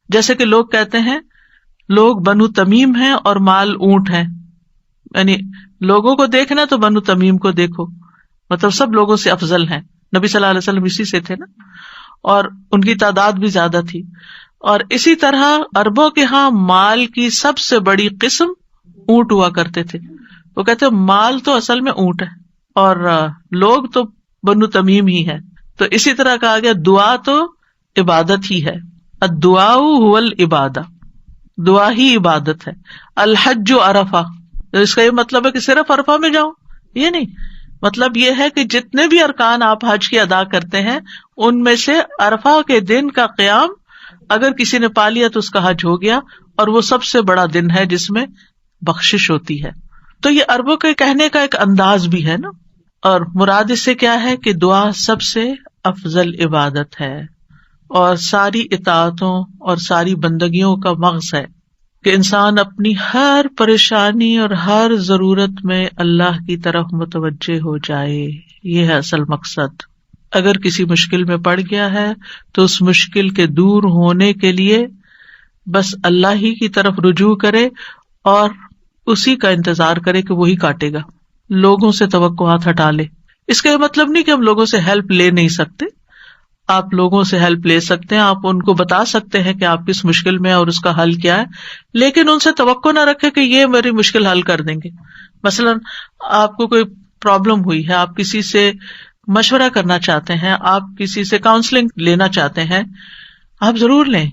جیسے کہ لوگ کہتے ہیں لوگ بنو تمیم ہیں اور مال اونٹ ہیں، یعنی لوگوں کو دیکھنا تو بنو تمیم کو دیکھو، مطلب سب لوگوں سے افضل ہیں۔ نبی صلی اللہ علیہ وسلم اسی سے تھے نا، اور ان کی تعداد بھی زیادہ تھی۔ اور اسی طرح عربوں کے ہاں مال کی سب سے بڑی قسم اونٹ ہوا کرتے تھے، وہ کہتے مال تو اصل میں اونٹ ہے اور لوگ تو بنو تمیم ہی ہے۔ تو اسی طرح کہا گیا دعا تو عبادت ہی ہے، الدعاء هو العبادہ، دعا ہی عبادت ہے۔ الحج عرفہ، اس کا یہ مطلب ہے کہ صرف عرفہ میں جاؤ، یہ نہیں، مطلب یہ ہے کہ جتنے بھی ارکان آپ حج کی ادا کرتے ہیں ان میں سے عرفہ کے دن کا قیام اگر کسی نے پا لیا تو اس کا حج ہو گیا، اور وہ سب سے بڑا دن ہے جس میں بخشش ہوتی ہے۔ تو یہ عربوں کے کہنے کا ایک انداز بھی ہے نا، اور مراد اس سے کیا ہے کہ دعا سب سے افضل عبادت ہے اور ساری اطاعتوں اور ساری بندگیوں کا مغز ہے کہ انسان اپنی ہر پریشانی اور ہر ضرورت میں اللہ کی طرف متوجہ ہو جائے، یہ ہے اصل مقصد۔ اگر کسی مشکل میں پڑ گیا ہے تو اس مشکل کے دور ہونے کے لیے بس اللہ ہی کی طرف رجوع کرے اور اسی کا انتظار کرے کہ وہی کاٹے گا، لوگوں سے توقعات ہٹا لے۔ اس کا یہ مطلب نہیں کہ ہم لوگوں سے ہیلپ لے نہیں سکتے، آپ لوگوں سے ہیلپ لے سکتے ہیں، آپ ان کو بتا سکتے ہیں کہ آپ کس مشکل میں اور اس کا حل کیا ہے، لیکن ان سے توقع نہ رکھے کہ یہ میری مشکل حل کر دیں گے۔ مثلا آپ کو کوئی پرابلم ہوئی ہے، آپ کسی سے مشورہ کرنا چاہتے ہیں، آپ کسی سے کاؤنسلنگ لینا چاہتے ہیں، آپ ضرور لیں،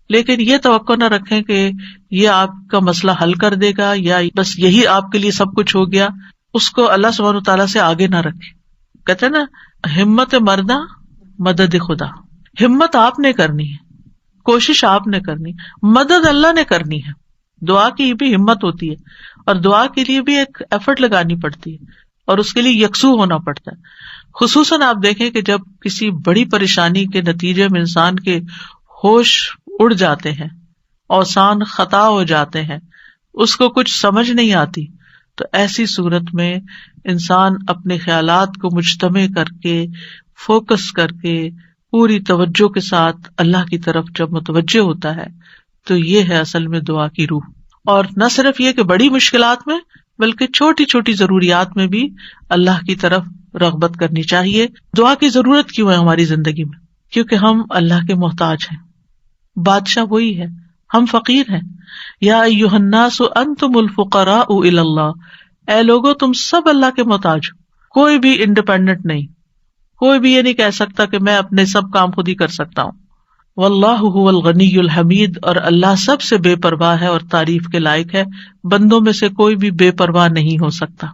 لیکن یہ توقع نہ رکھیں کہ یہ آپ کا مسئلہ حل کر دے گا یا بس یہی آپ کے لیے سب کچھ ہو گیا۔ اس کو اللہ سبحانہ وتعالیٰ سے آگے نہ رکھیں۔ کہتے ہیں نا ہمت مردہ مدد خدا، ہمت آپ نے کرنی ہے، کوشش آپ نے کرنی، مدد اللہ نے کرنی ہے۔ دعا کی بھی ہمت ہوتی ہے اور دعا کے لیے بھی ایک ایفرٹ لگانی پڑتی ہے اور اس کے لیے یکسو ہونا پڑتا ہے۔ خصوصاً آپ دیکھیں کہ جب کسی بڑی پریشانی کے نتیجے میں انسان کے ہوش اڑ جاتے ہیں، اوسان خطا ہو جاتے ہیں، اس کو کچھ سمجھ نہیں آتی، تو ایسی صورت میں انسان اپنے خیالات کو مجتمع کر کے، فوکس کر کے، پوری توجہ کے ساتھ اللہ کی طرف جب متوجہ ہوتا ہے تو یہ ہے اصل میں دعا کی روح۔ اور نہ صرف یہ کہ بڑی مشکلات میں بلکہ چھوٹی چھوٹی ضروریات میں بھی اللہ کی طرف رغبت کرنی چاہیے۔ دعا کی ضرورت کیوں ہے ہماری زندگی میں؟ کیونکہ ہم اللہ کے محتاج ہیں، بادشاہ وہی ہے، ہم فقیر ہیں۔ یا ایھا الناس انتم الفقراء الی اللہ، اے لوگو تم سب اللہ کے محتاج ہو، کوئی بھی انڈیپینڈنٹ نہیں، کوئی بھی یہ نہیں کہہ سکتا کہ میں اپنے سب کام خود ہی کر سکتا ہوں۔ واللہ هو الغنی الحمید، اور اللہ سب سے بے پرواہ ہے اور تعریف کے لائق ہے، بندوں میں سے کوئی بھی بے پرواہ نہیں ہو سکتا،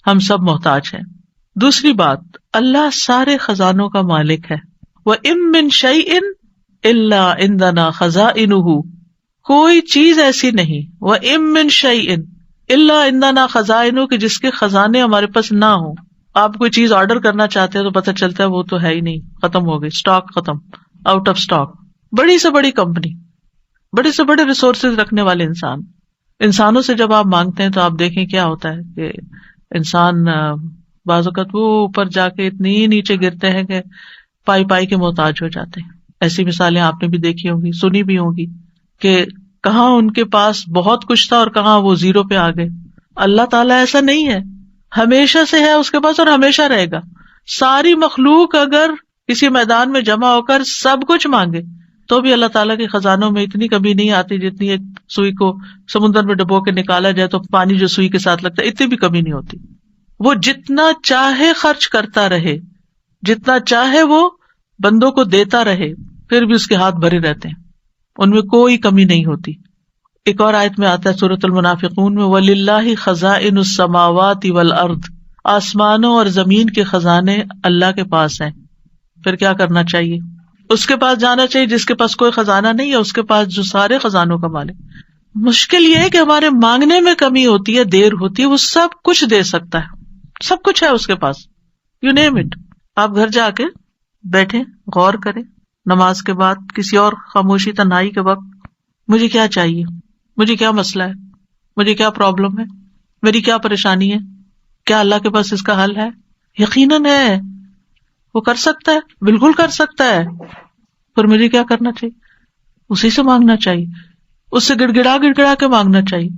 ہم سب محتاج ہیں۔ دوسری بات، اللہ سارے خزانوں کا مالک ہے۔ وَإِن مِّن شَيْءٍ إِلَّا عِندَنَا خَزَائِنُهُ، کوئی چیز ایسی نہیں، وَإِن مِّن شَيْءٍ إِلَّا عِندَنَا خَزَائِنُهُ، کہ جس کے خزانے ہمارے پاس نہ ہوں۔ آپ کوئی چیز آرڈر کرنا چاہتے ہیں تو پتہ چلتا ہے وہ تو ہے ہی نہیں، ختم ہو گئی، اسٹاک ختم، آؤٹ آف اسٹاک۔ بڑی سے بڑی کمپنی، بڑے سے بڑے ریسورسز رکھنے والے انسانوں سے جب آپ مانگتے ہیں تو آپ دیکھیں کیا ہوتا ہے کہ انسان بعض اوقات وہ اوپر جا کے اتنی نیچے گرتے ہیں کہ پائی پائی کے محتاج ہو جاتے ہیں۔ ایسی مثالیں آپ نے بھی دیکھی ہوں گی، سنی بھی ہوں گی کہ کہاں ان کے پاس بہت کچھ تھا اور کہاں وہ زیرو پہ آ گئے۔ اللہ تعالیٰ ایسا نہیں ہے، ہمیشہ سے ہے اس کے پاس اور ہمیشہ رہے گا۔ ساری مخلوق اگر کسی میدان میں جمع ہو کر سب کچھ مانگے تو بھی اللہ تعالیٰ کے خزانوں میں اتنی کمی نہیں آتی جتنی ایک سوئی کو سمندر میں ڈبو کے نکالا جائے تو پانی جو سوئی کے ساتھ لگتا ہے اتنی بھی کمی نہیں ہوتی۔ وہ جتنا چاہے خرچ کرتا رہے، جتنا چاہے وہ بندوں کو دیتا رہے، پھر بھی اس کے ہاتھ بھرے رہتے ہیں، ان میں کوئی کمی نہیں ہوتی۔ ایک اور آیت میں آتا ہے سورۃ المنافقون میں، وَلِلَّهِ خَزَائِنُ السَّمَاوَاتِ وَالْأَرْضِ، آسمانوں اور زمین کے خزانے اللہ کے پاس ہیں۔ پھر کیا کرنا چاہیے؟ اس کے پاس جانا چاہیے جس کے پاس کوئی خزانہ نہیں ہے، اس کے پاس جو سارے خزانوں کا مالک۔ مشکل یہ ہے کہ ہمارے مانگنے میں کمی ہوتی ہے، دیر ہوتی ہے، وہ سب کچھ دے سکتا ہے، سب کچھ ہے اس کے پاس، یو نیم اٹ۔ آپ گھر جا کے بیٹھے، غور کریں نماز کے بعد، کسی اور خاموشی تنہائی کے وقت، مجھے کیا چاہیے، مجھے کیا مسئلہ ہے، مجھے کیا پرابلم ہے، میری کیا پریشانی ہے، کیا اللہ کے پاس اس کا حل ہے؟ یقیناً ہے، وہ کر سکتا ہے، بالکل کر سکتا ہے، پر مجھے کیا کرنا چاہیے؟ اسی سے مانگنا چاہیے، اس سے گڑ گڑا کے مانگنا چاہیے،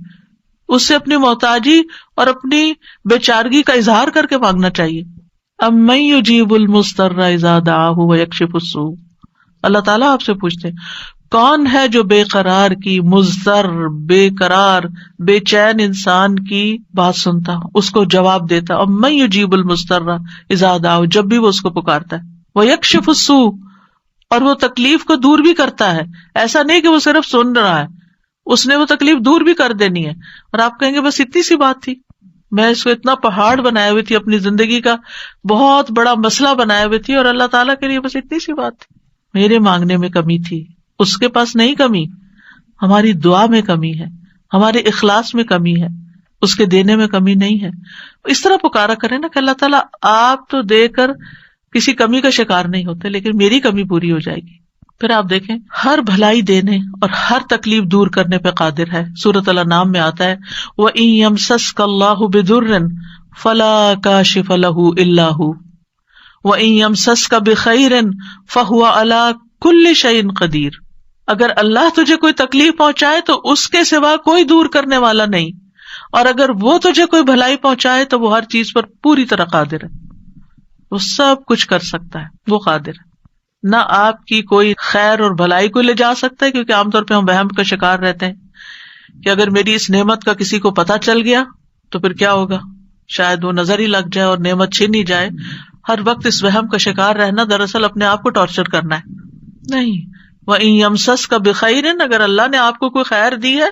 اس سے اپنی محتاجی اور اپنی بے چارگی کا اظہار کر کے مانگنا چاہیے۔ امن یجیب المضطر اذا دعاہ ویکشف السوء، اللہ تعالیٰ آپ سے پوچھتے ہیں کون ہے جو بے قرار کی، مضطر، بے قرار، بے چین انسان کی بات سنتا، اس کو جواب دیتا۔ امن یجیب المضطر اذا دعاہ، جب بھی وہ اس کو پکارتا ہے، ویکشف السوء، اور وہ تکلیف کو دور بھی کرتا ہے۔ ایسا نہیں کہ وہ صرف سن رہا ہے، اس نے وہ تکلیف دور بھی کر دینی ہے۔ اور آپ کہیں گے بس اتنی سی بات تھی، میں اس کو اتنا پہاڑ بنائے ہوئی تھی، اپنی زندگی کا بہت بڑا مسئلہ بنائے ہوئی تھی، اور اللہ تعالیٰ کے لیے بس اتنی سی بات تھی۔ میرے مانگنے میں کمی تھی، اس کے پاس نہیں کمی، ہماری دعا میں کمی ہے، ہمارے اخلاص میں کمی ہے، اس کے دینے میں کمی نہیں ہے۔ اس طرح پکارا کریں نا کہ اللہ تعالیٰ آپ تو دے کر کسی کمی کا شکار نہیں ہوتے، لیکن میری کمی پوری ہو جائے گی۔ پھر آپ دیکھیں ہر بھلائی دینے اور ہر تکلیف دور کرنے پہ قادر ہے۔ سورۃ الانعام میں آتا ہے وَإِن يَمْسَسْكَ اللَّهُ بِضُرٍّ فَلَا كَاشِفَ لَهُ إِلَّا هُوَ وَإِن يَمْسَسْكَ بِخَيْرٍ فَهُوَ عَلَى كُلِّ شَيْءٍ قَدِيرٌ، اگر اللہ تجھے کوئی تکلیف پہنچائے تو اس کے سوا کوئی دور کرنے والا نہیں، اور اگر وہ تجھے کوئی بھلائی پہنچائے تو وہ ہر چیز پر پوری طرح قادر ہے، وہ سب کچھ کر سکتا ہے، وہ قادر ہے۔ نہ آپ کی کوئی خیر اور بھلائی کو لے جا سکتا ہے، کیونکہ عام طور پہ ہم وہم کا شکار رہتے ہیں کہ اگر میری اس نعمت کا کسی کو پتہ چل گیا تو پھر کیا ہوگا، شاید وہ نظر ہی لگ جائے اور نعمت چھین ہی جائے۔ ہر وقت اس وہم کا شکار رہنا دراصل اپنے آپ کو ٹارچر کرنا ہے۔ نہیں، وَإِن يَمْسَسْكَ بِخَيْرٍ، اگر اللہ نے آپ کو کوئی خیر دی ہے،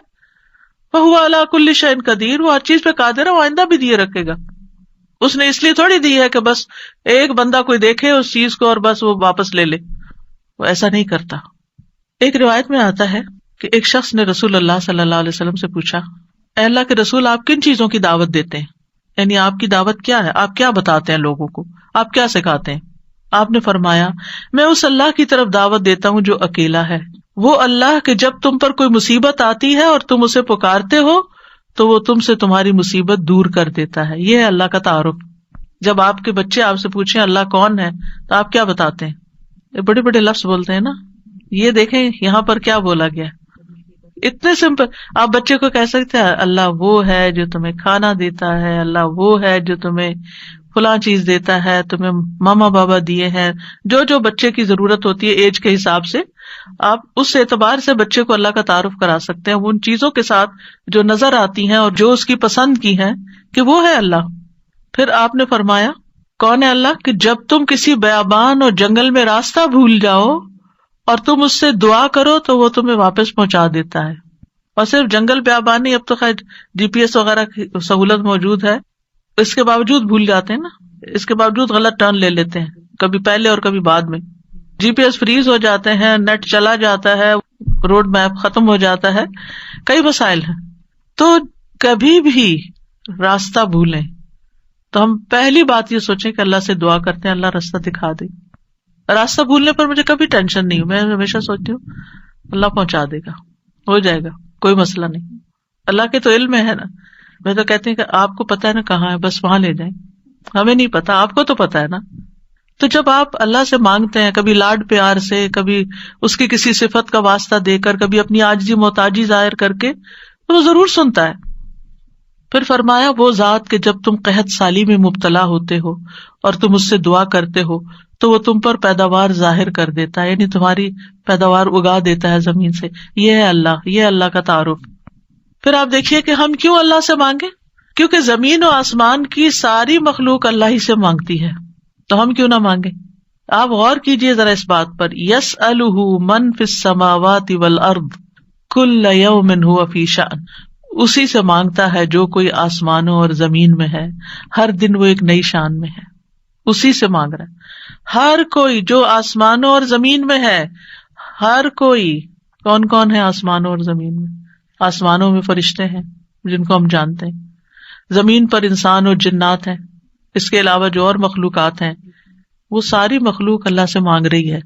فَهُوَ عَلَى كُلِّ شَيْءٍ قَدِيرٌ، وہ ہر چیز پہ قادر ہے، وہ آئندہ بھی دیے رکھے گا۔ اس نے اس لیے تھوڑی دی ہے کہ بس ایک بندہ کوئی دیکھے اس چیز کو اور بس وہ واپس لے لے، وہ ایسا نہیں کرتا۔ ایک روایت میں آتا ہے کہ ایک شخص نے رسول اللہ صلی اللہ علیہ وسلم سے پوچھا، اے اللہ کے رسول، آپ کن چیزوں کی دعوت دیتے ہیں؟ یعنی آپ کی دعوت کیا ہے، آپ کیا بتاتے ہیں لوگوں کو، آپ کیا سکھاتے ہیں؟ آپ نے فرمایا، میں اس اللہ کی طرف دعوت دیتا ہوں جو اکیلا ہے، وہ اللہ کہ جب تم پر کوئی مصیبت آتی ہے اور تم اسے پکارتے ہو تو وہ تم سے تمہاری مصیبت دور کر دیتا ہے۔ یہ ہے اللہ کا تعارف۔ جب آپ کے بچے آپ سے پوچھیں اللہ کون ہے تو آپ کیا بتاتے ہیں؟ یہ بڑے بڑے لفظ بولتے ہیں نا، یہ دیکھیں یہاں پر کیا بولا گیا، اتنے سمپل۔ آپ بچے کو کہہ سکتے ہیں اللہ وہ ہے جو تمہیں کھانا دیتا ہے، اللہ وہ ہے جو تمہیں فلاں چیز دیتا ہے، تمہیں ماما بابا دیے ہیں، جو جو بچے کی ضرورت ہوتی ہے ایج کے حساب سے، آپ اس اعتبار سے بچے کو اللہ کا تعارف کرا سکتے ہیں، وہ ان چیزوں کے ساتھ جو نظر آتی ہیں اور جو اس کی پسند کی ہیں کہ وہ ہے اللہ۔ پھر آپ نے فرمایا کون ہے اللہ کہ جب تم کسی بیابان اور جنگل میں راستہ بھول جاؤ اور تم اس سے دعا کرو تو وہ تمہیں واپس پہنچا دیتا ہے۔ اور صرف جنگل بیابان نہیں، اب تو خیر GPS وغیرہ کی سہولت موجود ہے، اس کے باوجود بھول جاتے ہیں نا، اس کے باوجود غلط ٹرن لے لیتے ہیں، کبھی پہلے اور کبھی بعد میں، GPS فریز ہو جاتے ہیں، نیٹ چلا جاتا ہے، روڈ میپ ختم ہو جاتا ہے، کئی مسائل ہیں۔ تو کبھی بھی راستہ بھولیں تو ہم پہلی بات یہ سوچیں کہ اللہ سے دعا کرتے ہیں اللہ راستہ دکھا دے۔ راستہ بھولنے پر مجھے کبھی ٹینشن نہیں، میں ہمیشہ سوچتی ہوں اللہ پہنچا دے گا، ہو جائے گا، کوئی مسئلہ نہیں، اللہ کے تو علم میں ہے نا۔ میں تو کہتی ہوں کہ آپ کو پتا ہے نا کہاں ہے، بس وہاں لے جائیں، ہمیں نہیں پتا، آپ کو تو پتا ہے نا۔ تو جب آپ اللہ سے مانگتے ہیں، کبھی لاڈ پیار سے، کبھی اس کی کسی صفت کا واسطہ دے کر، کبھی اپنی عاجزی محتاجی ظاہر کر کے، تو وہ ضرور سنتا ہے۔ پھر فرمایا وہ ذات کہ جب تم قحط سالی میں مبتلا ہوتے ہو اور تم اس سے دعا کرتے ہو تو وہ تم پر پیداوار ظاہر کر دیتا ہے، یعنی تمہاری پیداوار اگا دیتا ہے زمین سے۔ یہ ہے اللہ، یہ اللہ کا تعارف۔ پھر آپ دیکھیے کہ ہم کیوں اللہ سے مانگیں، کیونکہ زمین و آسمان کی ساری مخلوق اللہ ہی سے مانگتی ہے، تو ہم کیوں نہ مانگیں۔ آپ غور کیجئے ذرا اس بات پر، یسألہ من فی السماوات والارض کل یوم ھو فی شأن، اسی سے مانگتا ہے جو کوئی آسمانوں اور زمین میں ہے، ہر دن وہ ایک نئی شان میں ہے۔ اسی سے مانگ رہا ہے۔ ہر کوئی جو آسمانوں اور زمین میں ہے، ہر کوئی، کون کون ہے آسمانوں اور زمین میں؟ آسمانوں میں فرشتے ہیں جن کو ہم جانتے ہیں، زمین پر انسان اور جنات ہیں، اس کے علاوہ جو اور مخلوقات ہیں، وہ ساری مخلوق اللہ سے مانگ رہی ہے۔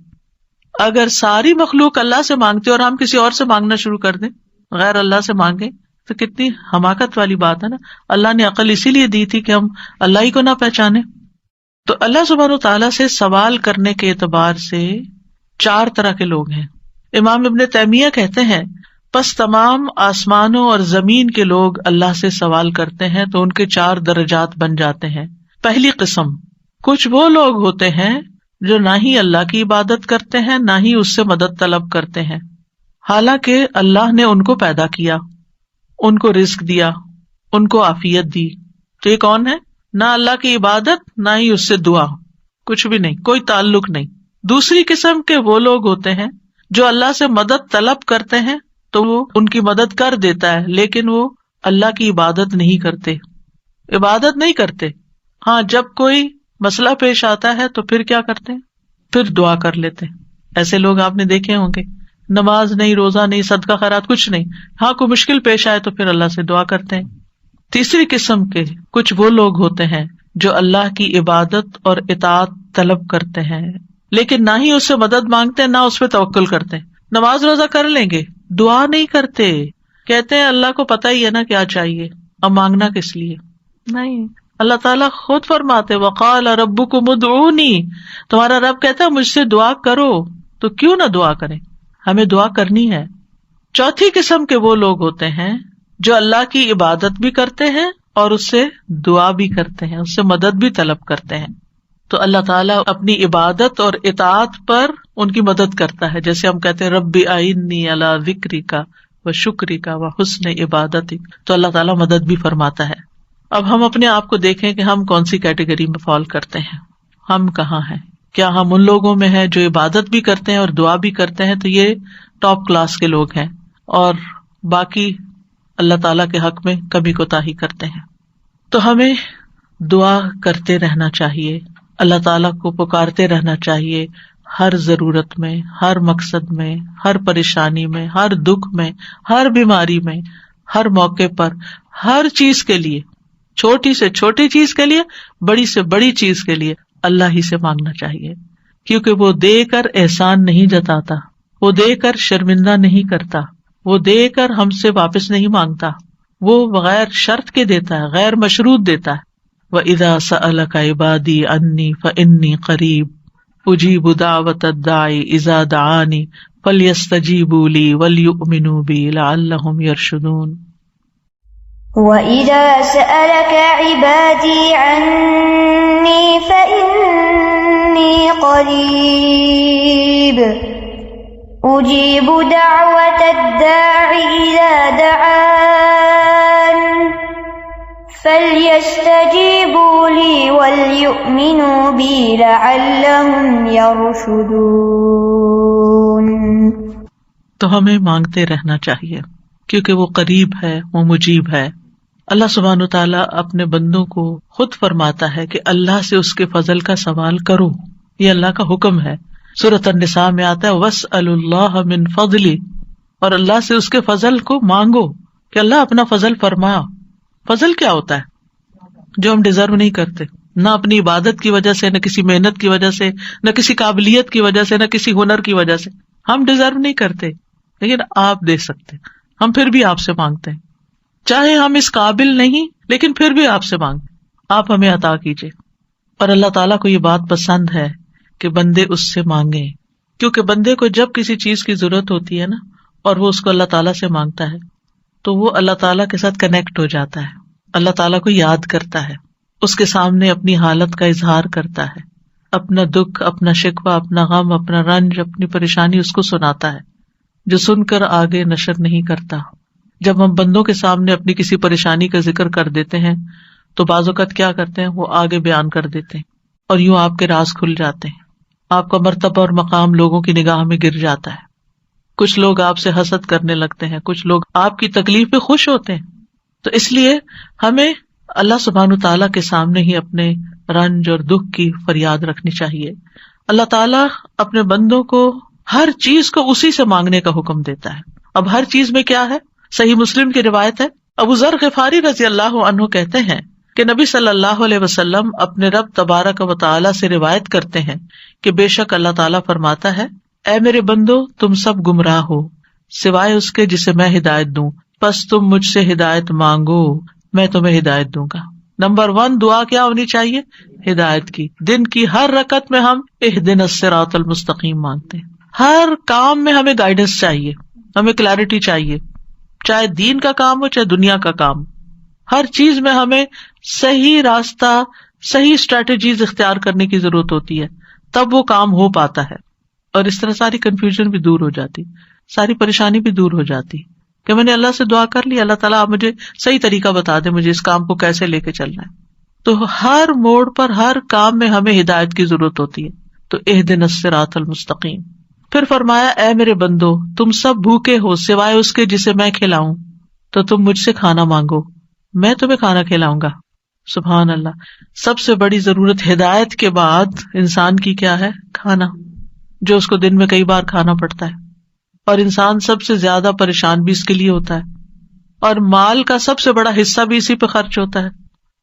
اگر ساری مخلوق اللہ سے مانگتی اور ہم کسی اور سے مانگنا شروع کر دیں، غیر اللہ سے مانگیں، تو کتنی حماقت والی بات ہے نا۔ اللہ نے عقل اسی لیے دی تھی کہ ہم اللہ ہی کو نہ پہچانے۔ تو اللہ سبحانہ و تعالیٰ سے سوال کرنے کے اعتبار سے 4 طرح کے لوگ ہیں۔ امام ابن تیمیہ کہتے ہیں پس تمام آسمانوں اور زمین کے لوگ اللہ سے سوال کرتے ہیں تو ان کے 4 درجات بن جاتے ہیں۔ پہلی قسم، کچھ وہ لوگ ہوتے ہیں جو نہ ہی اللہ کی عبادت کرتے ہیں نہ ہی اس سے مدد طلب کرتے ہیں، حالانکہ اللہ نے ان کو پیدا کیا، ان کو رزق دیا، ان کو عافیت دی۔ تو یہ کون ہے؟ نہ اللہ کی عبادت نہ ہی اس سے دعا، کچھ بھی نہیں، کوئی تعلق نہیں۔ دوسری قسم کے وہ لوگ ہوتے ہیں جو اللہ سے مدد طلب کرتے ہیں تو وہ ان کی مدد کر دیتا ہے، لیکن وہ اللہ کی عبادت نہیں کرتے، عبادت نہیں کرتے۔ ہاں، جب کوئی مسئلہ پیش آتا ہے تو پھر کیا کرتے ہیں؟ پھر دعا کر لیتے ہیں۔ ایسے لوگ آپ نے دیکھے ہوں گے، نماز نہیں، روزہ نہیں، صدقہ خیرات کچھ نہیں، ہاں کوئی مشکل پیش آئے تو پھر اللہ سے دعا کرتے ہیں۔ تیسری قسم کے کچھ وہ لوگ ہوتے ہیں جو اللہ کی عبادت اور اطاعت طلب کرتے ہیں، لیکن نہ ہی اس سے مدد مانگتے ہیں نہ اس پہ توکل کرتے ہیں۔ نماز روزہ کر لیں گے، دعا نہیں کرتے، کہتے ہیں اللہ کو پتہ ہی ہے نا کیا چاہیے، اب مانگنا کس لیے؟ نہیں، اللہ تعالیٰ خود فرماتے وقال ربکم ادعونی، تمہارا رب کہتا ہے مجھ سے دعا کرو، تو کیوں نہ دعا کریں، ہمیں دعا کرنی ہے۔ چوتھی قسم کے وہ لوگ ہوتے ہیں جو اللہ کی عبادت بھی کرتے ہیں اور اس سے دعا بھی کرتے ہیں، اس سے مدد بھی طلب کرتے ہیں۔ تو اللہ تعالیٰ اپنی عبادت اور اطاعت پر ان کی مدد کرتا ہے، جیسے ہم کہتے ہیں رب اعنی علی ذکرک و شکرک و حسن عبادتک، تو اللہ تعالیٰ مدد بھی فرماتا ہے۔ اب ہم اپنے آپ کو دیکھیں کہ ہم کون سی کیٹیگری میں فال کرتے ہیں، ہم کہاں ہیں؟ کیا ہم ان لوگوں میں ہیں جو عبادت بھی کرتے ہیں اور دعا بھی کرتے ہیں؟ تو یہ ٹاپ کلاس کے لوگ ہیں، اور باقی اللہ تعالیٰ کے حق میں کمی کوتاہی کرتے ہیں۔ تو ہمیں دعا کرتے رہنا چاہیے، اللہ تعالیٰ کو پکارتے رہنا چاہیے، ہر ضرورت میں، ہر مقصد میں، ہر پریشانی میں، ہر دکھ میں، ہر بیماری میں، ہر موقع پر، ہر چیز کے لیے، چھوٹی سے چھوٹی چیز کے لیے، بڑی سے بڑی چیز کے لیے اللہ ہی سے مانگنا چاہیے، کیونکہ وہ دے کر احسان نہیں جتاتا، وہ دے کر شرمندہ نہیں کرتا، وہ دے کر ہم سے واپس نہیں مانگتا، وہ بغیر شرط کے دیتا ہے، غیر مشروط دیتا ہے۔ وَإِذَا سَأَلَكَ عِبَادِي عَنِّي فَإِنِّي قَرِيبٌ أُجِيبُ دَعْوَةَ الدَّاعِ إِذَا دَعَانِ فَلْيَسْتَجِيبُوا لِي وَلْيُؤْمِنُوا بِي لَعَلَّهُمْ يَرْشُدُونَ۔ وَإِذَا سَأَلَكَ عِبَادِي عَنِّي فَإِنِّي قَرِيبٌ أُجِيبُ دَعْوَةَ الدَّاعِ إِذَا دَعَانِ فَلْيَسْتَجِيبُوا لِي وَلْيُؤْمِنُوا بِي لَعَلَّهُمْ يَرْشُدُونَ۔ تو ہمیں مانگتے رہنا چاہیے کیونکہ وہ قریب ہے، وہ مجیب ہے۔ اللہ سبحانہ وتعالیٰ اپنے بندوں کو خود فرماتا ہے کہ اللہ سے اس کے فضل کا سوال کرو، یہ اللہ کا حکم ہے۔ سورۃ النساء میں آتا ہے وَاسْأَلُوا اللَّهَ مِن فَضْلِهِ، اور اللہ سے اس کے فضل کو مانگو کہ اللہ اپنا فضل فرما۔ فضل کیا ہوتا ہے؟ جو ہم ڈیزرو نہیں کرتے، نہ اپنی عبادت کی وجہ سے، نہ کسی محنت کی وجہ سے، نہ کسی قابلیت کی وجہ سے، نہ کسی ہنر کی وجہ سے، ہم ڈیزرو نہیں کرتے، لیکن آپ دے سکتے، ہم پھر بھی آپ سے مانگتے ہیں، چاہے ہم اس قابل نہیں لیکن پھر بھی آپ سے مانگتے، آپ ہمیں عطا کیجیے۔ اور اللہ تعالیٰ کو یہ بات پسند ہے کہ بندے اس سے مانگیں، کیونکہ بندے کو جب کسی چیز کی ضرورت ہوتی ہے نا اور وہ اس کو اللہ تعالیٰ سے مانگتا ہے تو وہ اللہ تعالیٰ کے ساتھ کنیکٹ ہو جاتا ہے، اللہ تعالیٰ کو یاد کرتا ہے، اس کے سامنے اپنی حالت کا اظہار کرتا ہے، اپنا دکھ، اپنا شکوہ، اپنا غم، اپنا رنج، اپنی پریشانی اس کو سناتا ہے، جو سن کر آگے نشر نہیں کرتا۔ جب ہم بندوں کے سامنے اپنی کسی پریشانی کا ذکر کر دیتے ہیں تو بعض اوقات کیا کرتے ہیں، وہ آگے بیان کر دیتے ہیں اور یوں آپ کے راز کھل جاتے ہیں، آپ کا مرتبہ اور مقام لوگوں کی نگاہ میں گر جاتا ہے، کچھ لوگ آپ سے حسد کرنے لگتے ہیں، کچھ لوگ آپ کی تکلیف پہ خوش ہوتے ہیں۔ تو اس لیے ہمیں اللہ سبحانہ تعالیٰ کے سامنے ہی اپنے رنج اور دکھ کی فریاد رکھنی چاہیے. اللہ تعالیٰ اپنے بندوں کو ہر چیز کو اسی سے مانگنے کا حکم دیتا ہے. اب ہر چیز میں کیا ہے؟ صحیح مسلم کی روایت ہے، ابو ذر غفاری رضی اللہ عنہ کہتے ہیں کہ نبی صلی اللہ علیہ وسلم اپنے رب تبارک و تعالیٰ سے روایت کرتے ہیں کہ بے شک اللہ تعالیٰ فرماتا ہے، اے میرے بندو تم سب گمراہ ہو سوائے اس کے جسے میں ہدایت دوں، پس تم مجھ سے ہدایت مانگو میں تمہیں ہدایت دوں گا. نمبر 1 دعا کیا ہونی چاہیے؟ ہدایت کی. دن کی ہر رکعت میں ہم اہدنا الصراط المستقیم مانگتے ہیں. ہر کام میں ہمیں گائیڈنس چاہیے، ہمیں کلیرٹی چاہیے، چاہے دین کا کام ہو چاہے دنیا کا کام. ہر چیز میں ہمیں صحیح راستہ، صحیح اسٹریٹجیز اختیار کرنے کی ضرورت ہوتی ہے، تب وہ کام ہو پاتا ہے. اور اس طرح ساری کنفیوژن بھی دور ہو جاتی، ساری پریشانی بھی دور ہو جاتی کہ میں نے اللہ سے دعا کر لی، اللہ تعالیٰ آپ مجھے صحیح طریقہ بتا دے، مجھے اس کام کو کیسے لے کے چلنا ہے. تو ہر موڑ پر ہر کام میں ہمیں ہدایت کی ضرورت ہوتی ہے. تو اہدنا الصراط المستقیم. پھر فرمایا، اے میرے بندو تم سب بھوکے ہو سوائے اس کے جسے میں کھلاؤں، تو تم مجھ سے کھانا مانگو میں تمہیں کھانا کھلاؤں گا. سبحان اللہ. سب سے بڑی ضرورت ہدایت کے بعد انسان کی کیا ہے؟ کھانا، جو اس کو دن میں کئی بار کھانا پڑتا ہے. اور انسان سب سے زیادہ پریشان بھی اس کے لیے ہوتا ہے، اور مال کا سب سے بڑا حصہ بھی اسی پہ خرچ ہوتا ہے.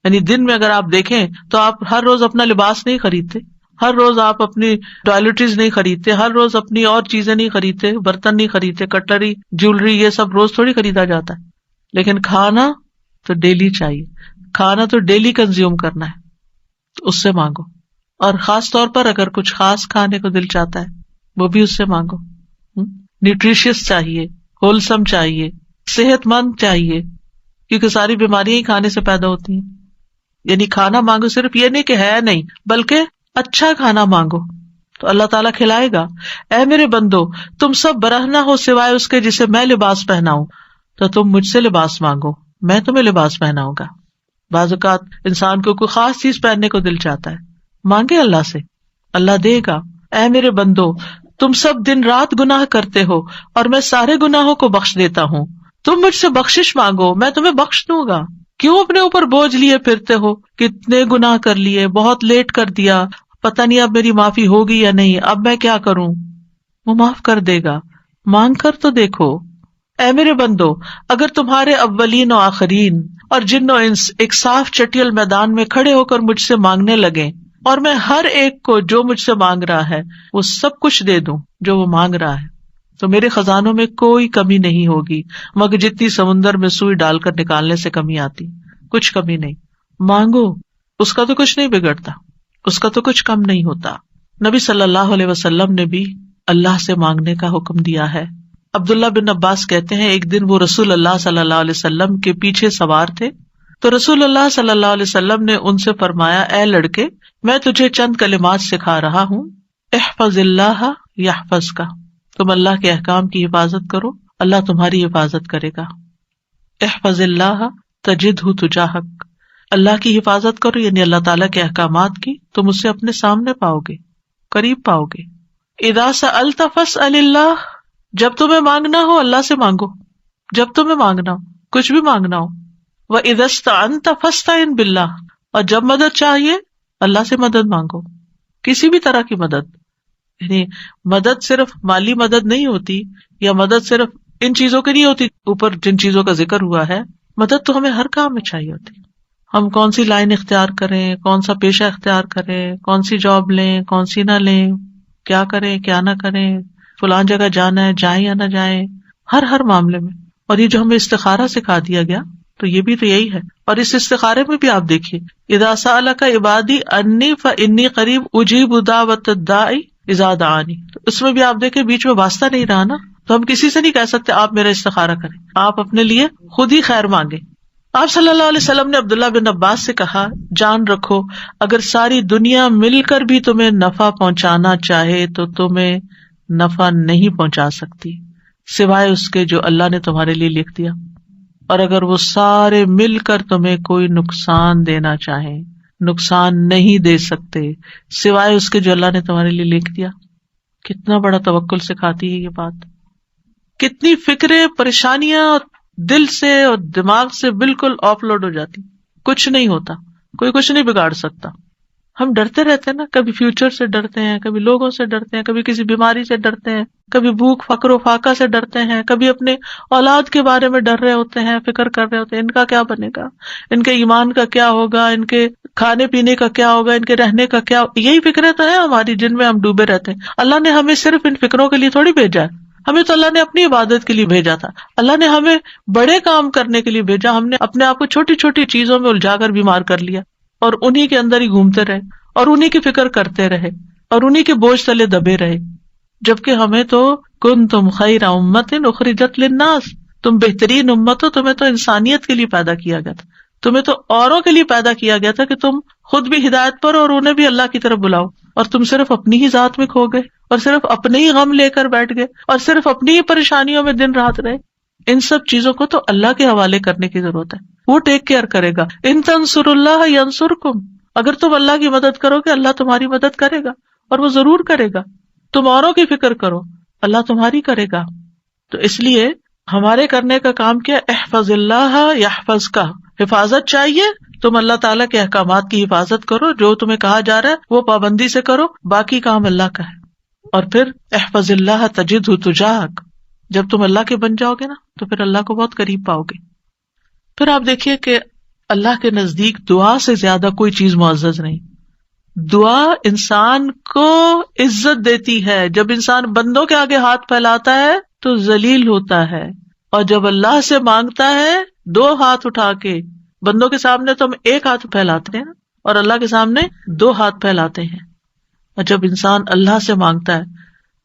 یعنی دن میں اگر آپ دیکھیں تو آپ ہر روز اپنا لباس نہیں خریدتے، ہر روز آپ اپنی ٹوائلٹریز نہیں خریدتے، ہر روز اپنی اور چیزیں نہیں خریدتے، برتن نہیں خریدتے، کٹلری، جیولری، یہ سب روز تھوڑی خریدا جاتا ہے. لیکن کھانا تو ڈیلی چاہیے، کھانا تو ڈیلی کنزیوم کرنا ہے، تو اس سے مانگو. اور خاص طور پر اگر کچھ خاص کھانے کو دل چاہتا ہے وہ بھی اس سے مانگو. نیوٹریشیس چاہیے، ہولسم چاہیے، صحت مند چاہیے، کیونکہ ساری بیماریاں ہی کھانے سے پیدا ہوتی ہیں. یعنی کھانا مانگو، صرف یہ نہیں کہ ہے نہیں، بلکہ اچھا کھانا مانگو تو اللہ تعالیٰ کھلائے گا. اے میرے بندو تم سب برہنہ ہو سوائے اس کے جسے میں لباس پہناؤں، تو تم مجھ سے لباس مانگو میں تمہیں لباس پہناؤں گا. بعض اوقات انسان کو کوئی خاص چیز پہننے کو دل چاہتا ہے، مانگے اللہ سے، اللہ دے گا. اے میرے بندو تم سب دن رات گناہ کرتے ہو اور میں سارے گناہوں کو بخش دیتا ہوں، تم مجھ سے بخشش مانگو میں تمہیں بخش دوں گا. کیوں اپنے اوپر بوجھ لیے پھرتے ہو؟ کتنے گناہ کر لیے، بہت لیٹ کر دیا، پتہ نہیں اب میری معافی ہوگی یا نہیں، اب میں کیا کروں؟ وہ معاف کر دے گا، مانگ کر تو دیکھو. اے میرے بندو اگر تمہارے اولین و آخرین اور جن و انس ایک صاف چٹیل میدان میں کھڑے ہو کر مجھ سے مانگنے لگیں، اور میں ہر ایک کو جو مجھ سے مانگ رہا ہے وہ سب کچھ دے دوں جو وہ مانگ رہا ہے، تو میرے خزانوں میں کوئی کمی نہیں ہوگی مگر جتنی سمندر میں سوئی ڈال کر نکالنے سے کمی آتی، کچھ کمی نہیں. مانگو، اس کا تو کچھ نہیں بگڑتا، اس کا تو کچھ کم نہیں ہوتا. نبی صلی اللہ علیہ وسلم نے بھی اللہ سے مانگنے کا حکم دیا ہے. عبداللہ بن عباس کہتے ہیں ایک دن وہ رسول اللہ صلی اللہ علیہ وسلم کے پیچھے سوار تھے تو رسول اللہ صلی اللہ علیہ وسلم نے ان سے فرمایا، اے لڑکے میں تجھے چند کلمات سکھا رہا ہوں، احفظ اللہ یحفظک، تم اللہ کے احکام کی حفاظت کرو اللہ تمہاری حفاظت کرے گا. احفظ اللہ تجدہ تجاہک، اللہ کی حفاظت کرو یعنی اللہ تعالیٰ کے احکامات کی، تم اسے اپنے سامنے پاؤ گے، قریب پاؤ گے. اذا سألت فاسأل اللہ، جب تمہیں مانگنا ہو اللہ سے مانگو، جب تمہیں مانگنا ہو، کچھ بھی مانگنا ہو. وَإِذَا اسْتَعَنْتَ فَاسْتَعِنْ بِاللَّهِ، اور جب مدد چاہیے اللہ سے مدد مانگو، کسی بھی طرح کی مدد. یعنی مدد صرف مالی مدد نہیں ہوتی، یا مدد صرف ان چیزوں کی نہیں ہوتی اوپر جن چیزوں کا ذکر ہوا ہے، مدد تو ہمیں ہر کام میں چاہیے ہوتی. ہم کون سی لائن اختیار کریں، کون سا پیشہ اختیار کریں، کون سی جاب لیں، کون سی نہ لیں، کیا کریں کیا نہ کریں، فلان جگہ جانا ہے جائیں یا نہ جائیں، ہر معاملے میں. اور یہ جو ہمیں استخارہ سکھا دیا گیا تو یہ بھی تو یہی ہے. اور اس استخارے میں بھی آپ دیکھیے، اذا سألک عبادی انی فانی قریب اجیب دعوت الداعی اذا دعانی، تو اس میں بھی آپ دیکھیں بیچ میں واسطہ نہیں رہا نا، تو ہم کسی سے نہیں کہہ سکتے آپ میرا استخارہ کریں، آپ اپنے لیے خود ہی خیر مانگے. آپ صلی اللہ علیہ وسلم نے عبداللہ بن عباس سے کہا، جان رکھو اگر ساری دنیا مل کر بھی تمہیں نفع پہنچانا چاہے تو تمہیں نفع نہیں پہنچا سکتی سوائے اس کے جو اللہ نے تمہارے لیے لکھ دیا، اور اگر وہ سارے مل کر تمہیں کوئی نقصان دینا چاہیں نقصان نہیں دے سکتے سوائے اس کے جو اللہ نے تمہارے لیے لکھ دیا. کتنا بڑا توکل سکھاتی ہے یہ بات. کتنی فکریں پریشانیاں دل سے اور دماغ سے بالکل آف لوڈ ہو جاتی، کچھ نہیں ہوتا، کوئی کچھ نہیں بگاڑ سکتا. ہم ڈرتے رہتے ہیں نا، کبھی فیوچر سے ڈرتے ہیں، کبھی لوگوں سے ڈرتے ہیں، کبھی کسی بیماری سے ڈرتے ہیں، کبھی بھوک فقر و فاقہ سے ڈرتے ہیں، کبھی اپنے اولاد کے بارے میں ڈر رہے ہوتے ہیں، فکر کر رہے ہوتے ہیں ان کا کیا بنے گا، ان کے ایمان کا کیا ہوگا، ان کے کھانے پینے کا کیا ہوگا، ان کے رہنے کا کیا، یہی فکریں تو ہیں ہماری جن میں ہم ڈوبے رہتے ہیں. اللہ نے ہمیں صرف ان فکروں کے لیے تھوڑی بھیجا ہے، ہمیں تو اللہ نے اپنی عبادت کے لیے بھیجا تھا. اللہ نے ہمیں بڑے کام کرنے کے لیے بھیجا، ہم نے اپنے آپ کو چھوٹی چھوٹی چیزوں میں الجھا کر بیمار کر لیا اور انہی کے اندر ہی گھومتے رہے اور انہی کی فکر کرتے رہے اور انہی کے بوجھ تلے دبے رہے. جبکہ ہمیں تو کنتم خیر امت اخرجت للناس، تم بہترین امت ہو، تمہیں تو انسانیت کے لیے پیدا کیا گیا تھا، تمہیں تو اوروں کے لیے پیدا کیا گیا تھا کہ تم خود بھی ہدایت پر اور انہیں بھی اللہ کی طرف بلاؤ. اور تم صرف اپنی ہی ذات میں کھو گئے اور صرف اپنے ہی غم لے کر بیٹھ گئے اور صرف اپنی ہی پریشانیوں میں دن رات رہے. ان سب چیزوں کو تو اللہ کے حوالے کرنے کی ضرورت ہے، وہ ٹیک کیئر کرے گا. ان تنصروا اللہ ینصرکم، اگر تم اللہ کی مدد کرو گے اللہ تمہاری مدد کرے گا اور وہ ضرور کرے گا. تم اوروں کی فکر کرو اللہ تمہاری کرے گا. تو اس لیے ہمارے کرنے کا کام کیا، احفظ اللہ یحفظک، حفاظت چاہیے، تم اللہ تعالیٰ کے احکامات کی حفاظت کرو، جو تمہیں کہا جا رہا ہے وہ پابندی سے کرو، باقی کام اللہ کا ہے. اور پھر احفظ اللہ تجدہ تجاہک، جب تم اللہ کے بن جاؤ گے نا تو پھر اللہ کو بہت قریب پاؤ گے. پھر آپ دیکھیے کہ اللہ کے نزدیک دعا سے زیادہ کوئی چیز معزز نہیں. دعا انسان کو عزت دیتی ہے. جب انسان بندوں کے آگے ہاتھ پھیلاتا ہے تو ذلیل ہوتا ہے، اور جب اللہ سے مانگتا ہے 2 ہاتھ اٹھا کے، بندوں کے سامنے تو ہم 1 ہاتھ پھیلاتے ہیں اور اللہ کے سامنے 2 ہاتھ پھیلاتے ہیں. اور جب انسان اللہ سے مانگتا ہے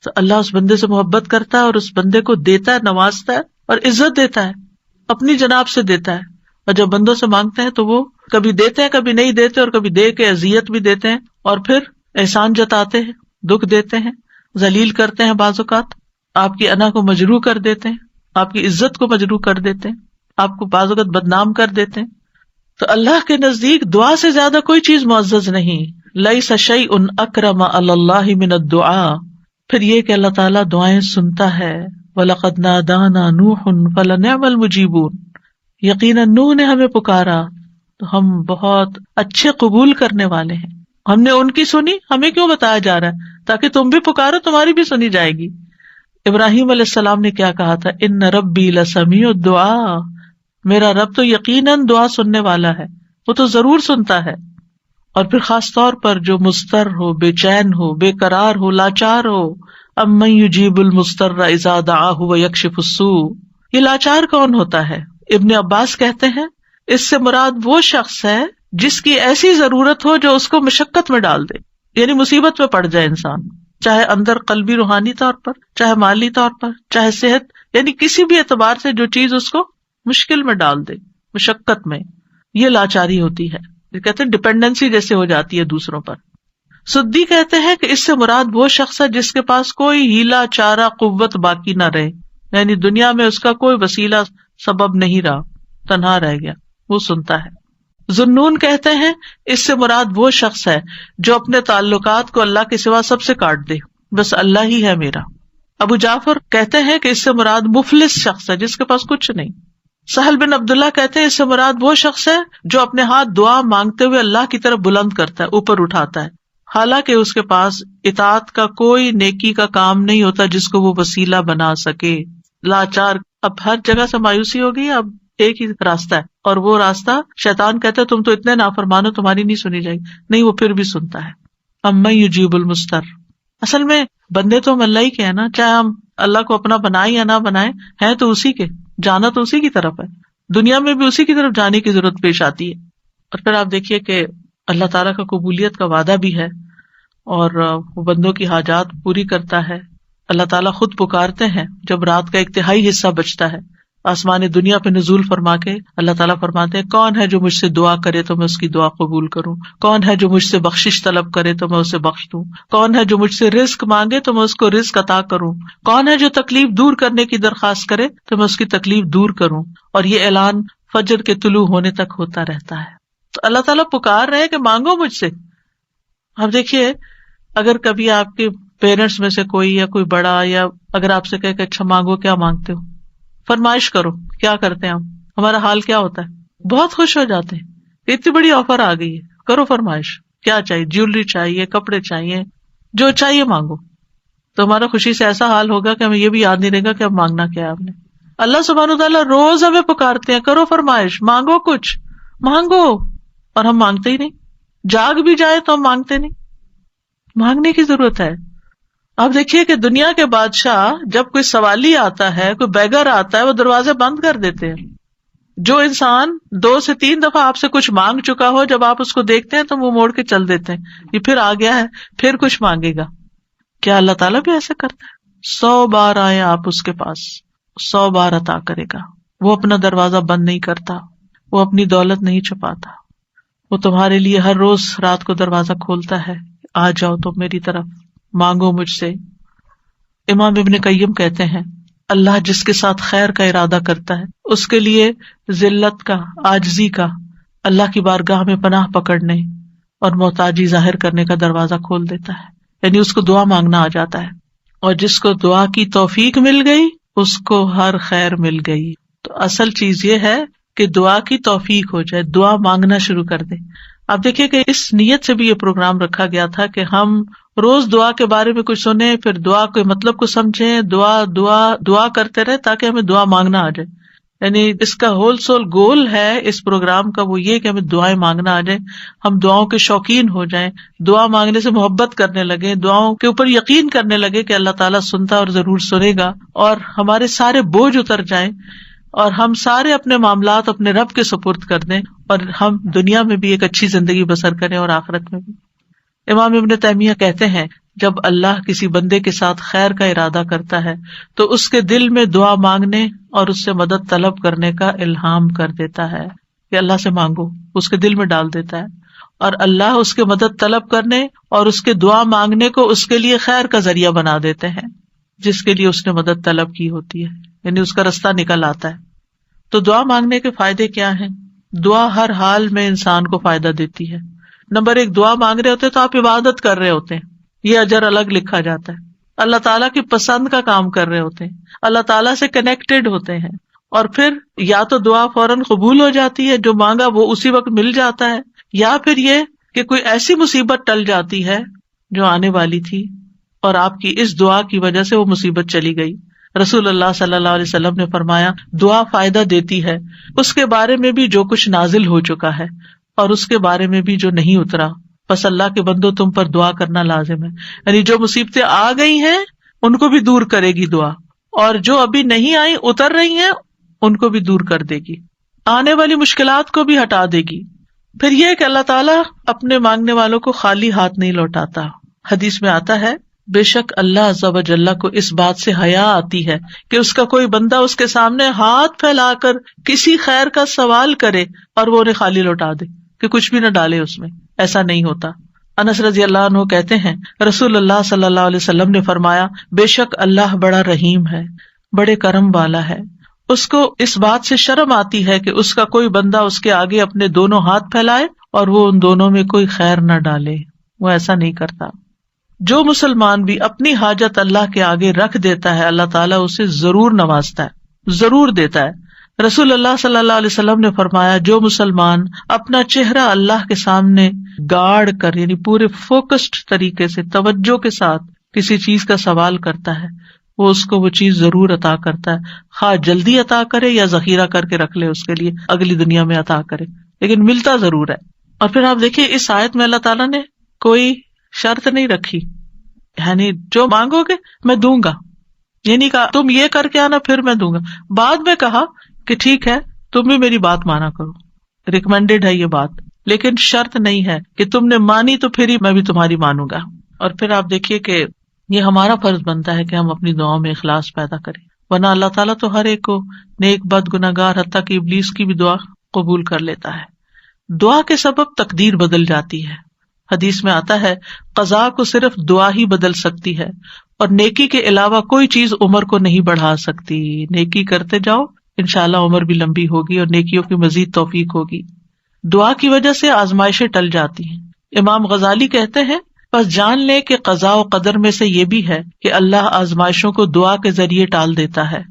تو اللہ اس بندے سے محبت کرتا ہے اور اس بندے کو دیتا ہے، نوازتا ہے اور عزت دیتا ہے، اپنی جناب سے دیتا ہے. اور جب بندوں سے مانگتے ہیں تو وہ کبھی دیتے ہیں کبھی نہیں دیتے، اور کبھی دے کے اذیت بھی دیتے ہیں، اور پھر احسان جتاتے ہیں، دکھ دیتے ہیں، ذلیل کرتے ہیں، بعض اوقات آپ کی انا کو مجروح کر دیتے ہیں، آپ کی عزت کو مجروح کر دیتے ہیں، آپ کو بعض اوقات بدنام کر دیتے ہیں. تو اللہ کے نزدیک دعا سے زیادہ کوئی چیز معزز نہیں. لیس شیء اکرم علی اللہ من الدعاء. پھر یہ کہ اللہ تعالیٰ دعائیں سنتا ہے. وَلَقَدْ نَادَانَا نُوحٌ فَلَنِعْمَ الْمُجِيبُونَ. یقیناً نوح نے ہمیں پکارا تو ہم بہت اچھے قبول کرنے والے ہیں. ہم نے ان کی سنی، ہمیں کیوں بتایا جا رہا ہے؟ تاکہ تم بھی پکارو، تمہاری بھی سنی جائے گی. ابراہیم علیہ السلام نے کیا کہا تھا؟ ان ربی لسمیع الدعاء. میرا رب تو یقیناً دعا سننے والا ہے، وہ تو ضرور سنتا ہے. اور پھر خاص طور پر جو مضطر ہو، بے چین ہو، بے قرار ہو، لاچار ہو، امن یجیب المضطر اذا دعاہ ویکشف السوء. یہ لاچار کون ہوتا ہے؟ ابن عباس کہتے ہیں اس سے مراد وہ شخص ہے جس کی ایسی ضرورت ہو جو اس کو مشقت میں ڈال دے، یعنی مصیبت میں پڑ جائے انسان، چاہے اندر قلبی روحانی طور پر، چاہے مالی طور پر، چاہے صحت، یعنی کسی بھی اعتبار سے جو چیز اس کو مشکل میں ڈال دے، مشقت میں. یہ لاچاری ہوتی ہے، یہ کہتے ہیں ڈپینڈنسی جیسے ہو جاتی ہے دوسروں پر. سدی کہتے ہیں کہ اس سے مراد وہ شخص ہے جس کے پاس کوئی ہیلا چارہ قوت باقی نہ رہے، یعنی دنیا میں اس کا کوئی وسیلہ سبب نہیں رہا، تنہا رہ گیا، وہ سنتا ہے. ذنون کہتے ہیں اس سے مراد وہ شخص ہے جو اپنے تعلقات کو اللہ کے سوا سب سے کاٹ دے، بس اللہ ہی ہے میرا. ابو جعفر کہتے ہیں کہ اس سے مراد مفلس شخص ہے جس کے پاس کچھ نہیں. سہل بن عبداللہ کہتے ہیں اس سے مراد وہ شخص ہے جو اپنے ہاتھ دعا مانگتے ہوئے اللہ کی طرف بلند کرتا ہے، اوپر اٹھاتا ہے، حالانکہ اس کے پاس اطاعت کا کوئی نیکی کا کام نہیں ہوتا جس کو وہ وسیلہ بنا سکے. لاچار. اب ہر جگہ سے مایوسی ہو گئی، اب ایک ہی راستہ ہے، اور وہ راستہ شیطان کہتا ہے تم تو اتنے نافرمانو، تمہاری نہیں سنی جائے گی. نہیں، وہ پھر بھی سنتا ہے. امن یجیب المضطر. اصل میں بندے تو ہم اللہ ہی کے ہیں نا، چاہے ہم اللہ کو اپنا بنائیں یا نہ بنائیں، ہیں تو اسی کے، جانا تو اسی کی طرف ہے، دنیا میں بھی اسی کی طرف جانے کی ضرورت پیش آتی ہے. اور پھر آپ دیکھیے کہ اللہ تعالیٰ کا قبولیت کا وعدہ بھی ہے اور وہ بندوں کی حاجات پوری کرتا ہے. اللہ تعالیٰ خود پکارتے ہیں جب رات کا ایک تہائی حصہ بچتا ہے، آسمان دنیا پہ نزول فرما کے اللہ تعالیٰ فرماتے ہیں کون ہے جو مجھ سے دعا کرے تو میں اس کی دعا قبول کروں، کون ہے جو مجھ سے بخشش طلب کرے تو میں اسے بخش دوں، کون ہے جو مجھ سے رزق مانگے تو میں اس کو رزق عطا کروں، کون ہے جو تکلیف دور کرنے کی درخواست کرے تو میں اس کی تکلیف دور کروں. اور یہ اعلان فجر کے طلوع ہونے تک ہوتا رہتا ہے. تو اللہ تعالیٰ پکار رہے کہ مانگو مجھ سے. اب دیکھیے اگر کبھی آپ کے پیرنٹس میں سے کوئی یا کوئی بڑا یا اگر آپ سے کہے کہ اچھا مانگو، کیا مانگتے ہو، فرمائش کرو، کیا کرتے ہیں ہم، ہمارا حال کیا ہوتا ہے؟ بہت خوش ہو جاتے ہیں کہ اتنی بڑی آفر آ گئی ہے، کرو فرمائش. کیا چاہیے؟ جیولری چاہیے، کپڑے چاہیے، جو چاہیے مانگو. تو ہمارا خوشی سے ایسا حال ہوگا کہ ہمیں یہ بھی یاد نہیں رہے گا کہ اب مانگنا کیا ہے آپ نے. اللہ سبحانہ وتعالیٰ روز ہمیں پکارتے ہیں، کرو فرمائش، مانگو، کچھ مانگو، اور ہم مانگتے ہی نہیں. جاگ بھی جائے تو ہم مانگتے نہیں. مانگنے کی ضرورت ہے. آپ دیکھیے کہ دنیا کے بادشاہ جب کوئی سوالی آتا ہے، کوئی بیگر آتا ہے، وہ دروازے بند کر دیتے ہیں. جو انسان 2 سے 3 دفعہ آپ سے کچھ مانگ چکا ہو، جب آپ اس کو دیکھتے ہیں تو وہ موڑ کے چل دیتے ہیں، یہ پھر آ گیا ہے، پھر کچھ مانگے گا. کیا اللہ تعالیٰ بھی ایسے کرتا ہے؟ 100 بار آئے آپ اس کے پاس، 100 بار عطا کرے گا. وہ اپنا دروازہ بند نہیں کرتا، وہ اپنی دولت نہیں چھپاتا. وہ تمہارے لیے ہر روز رات کو دروازہ کھولتا ہے، آ جاؤ تم میری طرف، مانگو مجھ سے. امام ابن قیم کہتے ہیں اللہ جس کے ساتھ خیر کا ارادہ کرتا ہے اس کے لیے ذلت کا، عاجزی کا، اللہ کی بارگاہ میں پناہ پکڑنے اور محتاجی ظاہر کرنے کا دروازہ کھول دیتا ہے. یعنی اس کو دعا مانگنا آ جاتا ہے. اور جس کو دعا کی توفیق مل گئی اس کو ہر خیر مل گئی. تو اصل چیز یہ ہے کہ دعا کی توفیق ہو جائے، دعا مانگنا شروع کر دے. آپ دیکھیے کہ اس نیت سے بھی یہ پروگرام رکھا گیا تھا کہ ہم روز دعا کے بارے میں کچھ سنیں، پھر دعا کے مطلب کو سمجھیں، دعا دعا دعا کرتے رہے تاکہ ہمیں دعا مانگنا آ جائے. یعنی اس کا ہول سول گول ہے اس پروگرام کا، وہ یہ کہ ہمیں دعائیں مانگنا آ جائیں، ہم دعاؤں کے شوقین ہو جائیں، دعا مانگنے سے محبت کرنے لگے، دعاؤں کے اوپر یقین کرنے لگے کہ اللہ تعالیٰ سنتا اور ضرور سنے گا، اور ہمارے سارے بوجھ اتر جائیں اور ہم سارے اپنے معاملات اپنے رب کے سپرد کر دیں، اور ہم دنیا میں بھی ایک اچھی زندگی بسر کریں اور آخرت میں بھی. امام ابن تیمیہ کہتے ہیں جب اللہ کسی بندے کے ساتھ خیر کا ارادہ کرتا ہے تو اس کے دل میں دعا مانگنے اور اس سے مدد طلب کرنے کا الہام کر دیتا ہے کہ اللہ سے مانگو، اس کے دل میں ڈال دیتا ہے، اور اللہ اس کے مدد طلب کرنے اور اس کے دعا مانگنے کو اس کے لیے خیر کا ذریعہ بنا دیتے ہیں جس کے لیے اس نے مدد طلب کی ہوتی ہے، یعنی اس کا رستہ نکل آتا ہے. تو دعا مانگنے کے فائدے کیا ہیں؟ دعا ہر حال میں انسان کو فائدہ دیتی ہے. نمبر 1، دعا مانگ رہے ہوتے تو آپ عبادت کر رہے ہوتے ہیں، یہ اجر الگ لکھا جاتا ہے. اللہ تعالیٰ کی پسند کا کام کر رہے ہوتے ہیں، اللہ تعالیٰ سے کنیکٹڈ ہوتے ہیں، اور پھر یا تو دعا فوراً قبول ہو جاتی ہے، جو مانگا وہ اسی وقت مل جاتا ہے، یا پھر یہ کہ کوئی ایسی مصیبت ٹل جاتی ہے جو آنے والی تھی اور آپ کی اس دعا کی وجہ سے وہ مصیبت چلی گئی. رسول اللہ صلی اللہ علیہ وسلم نے فرمایا دعا فائدہ دیتی ہے اس کے بارے میں بھی جو کچھ نازل ہو چکا ہے اور اس کے بارے میں بھی جو نہیں اترا. بس اللہ کے بندو تم پر دعا کرنا لازم ہے، یعنی جو مصیبتیں آ گئی ہیں ان کو بھی دور کرے گی دعا، اور جو ابھی نہیں آئی اتر رہی ہیں ان کو بھی دور کر دے گی، آنے والی مشکلات کو بھی ہٹا دے گی. پھر یہ کہ اللہ تعالیٰ اپنے مانگنے والوں کو خالی ہاتھ نہیں لوٹاتا. حدیث میں آتا ہے بے شک اللہ عز و جل کو اس بات سے حیا آتی ہے کہ اس کا کوئی بندہ اس کے سامنے ہاتھ پھیلا کر کسی خیر کا سوال کرے اور وہ انہیں خالی لوٹا دے، کہ کچھ بھی نہ ڈالے اس میں. ایسا نہیں ہوتا. انس رضی اللہ عنہ کہتے ہیں رسول اللہ صلی اللہ علیہ وسلم نے فرمایا بے شک اللہ بڑا رحیم ہے، بڑے کرم والا ہے. اس کو اس بات سے شرم آتی ہے کہ اس کا کوئی بندہ اس کے آگے اپنے دونوں ہاتھ پھیلائے اور وہ ان دونوں میں کوئی خیر نہ ڈالے. وہ ایسا نہیں کرتا. جو مسلمان بھی اپنی حاجت اللہ کے آگے رکھ دیتا ہے اللہ تعالیٰ اسے ضرور نوازتا ہے، ضرور دیتا ہے. رسول اللہ صلی اللہ علیہ وسلم نے فرمایا جو مسلمان اپنا چہرہ اللہ کے سامنے گاڑ کر، یعنی پورے فوکسڈ طریقے سے توجہ کے ساتھ کسی چیز کا سوال کرتا ہے وہ اس کو وہ چیز ضرور عطا کرتا ہے، خواہ جلدی عطا کرے یا ذخیرہ کر کے رکھ لے اس کے لیے اگلی دنیا میں عطا کرے، لیکن ملتا ضرور ہے. اور پھر آپ دیکھیے اس آیت میں اللہ تعالیٰ نے کوئی شرط نہیں رکھی، یعنی جو مانگو گے میں دوں گا، یعنی کہا تم یہ کر کے آنا پھر میں دوں گا. بعد میں کہا کہ ٹھیک ہے تم بھی میری بات مانا کرو، ریکمینڈیڈ ہے یہ بات، لیکن شرط نہیں ہے کہ تم نے مانی تو پھر ہی میں بھی تمہاری مانوں گا. اور پھر آپ دیکھیے کہ یہ ہمارا فرض بنتا ہے کہ ہم اپنی دعاؤں میں اخلاص پیدا کریں، ورنہ اللہ تعالیٰ تو ہر ایک کو نیک بد گناہگار حتیٰ کہ ابلیس کی بھی دعا قبول کر لیتا ہے. دعا کے سبب تقدیر بدل جاتی ہے. حدیث میں آتا ہے قضاء کو صرف دعا ہی بدل سکتی ہے، اور نیکی کے علاوہ کوئی چیز عمر کو نہیں بڑھا سکتی. نیکی کرتے جاؤ انشاءاللہ عمر بھی لمبی ہوگی اور نیکیوں کی مزید توفیق ہوگی. دعا کی وجہ سے آزمائشیں ٹل جاتی ہیں. امام غزالی کہتے ہیں بس جان لے کہ قضاء و قدر میں سے یہ بھی ہے کہ اللہ آزمائشوں کو دعا کے ذریعے ٹال دیتا ہے.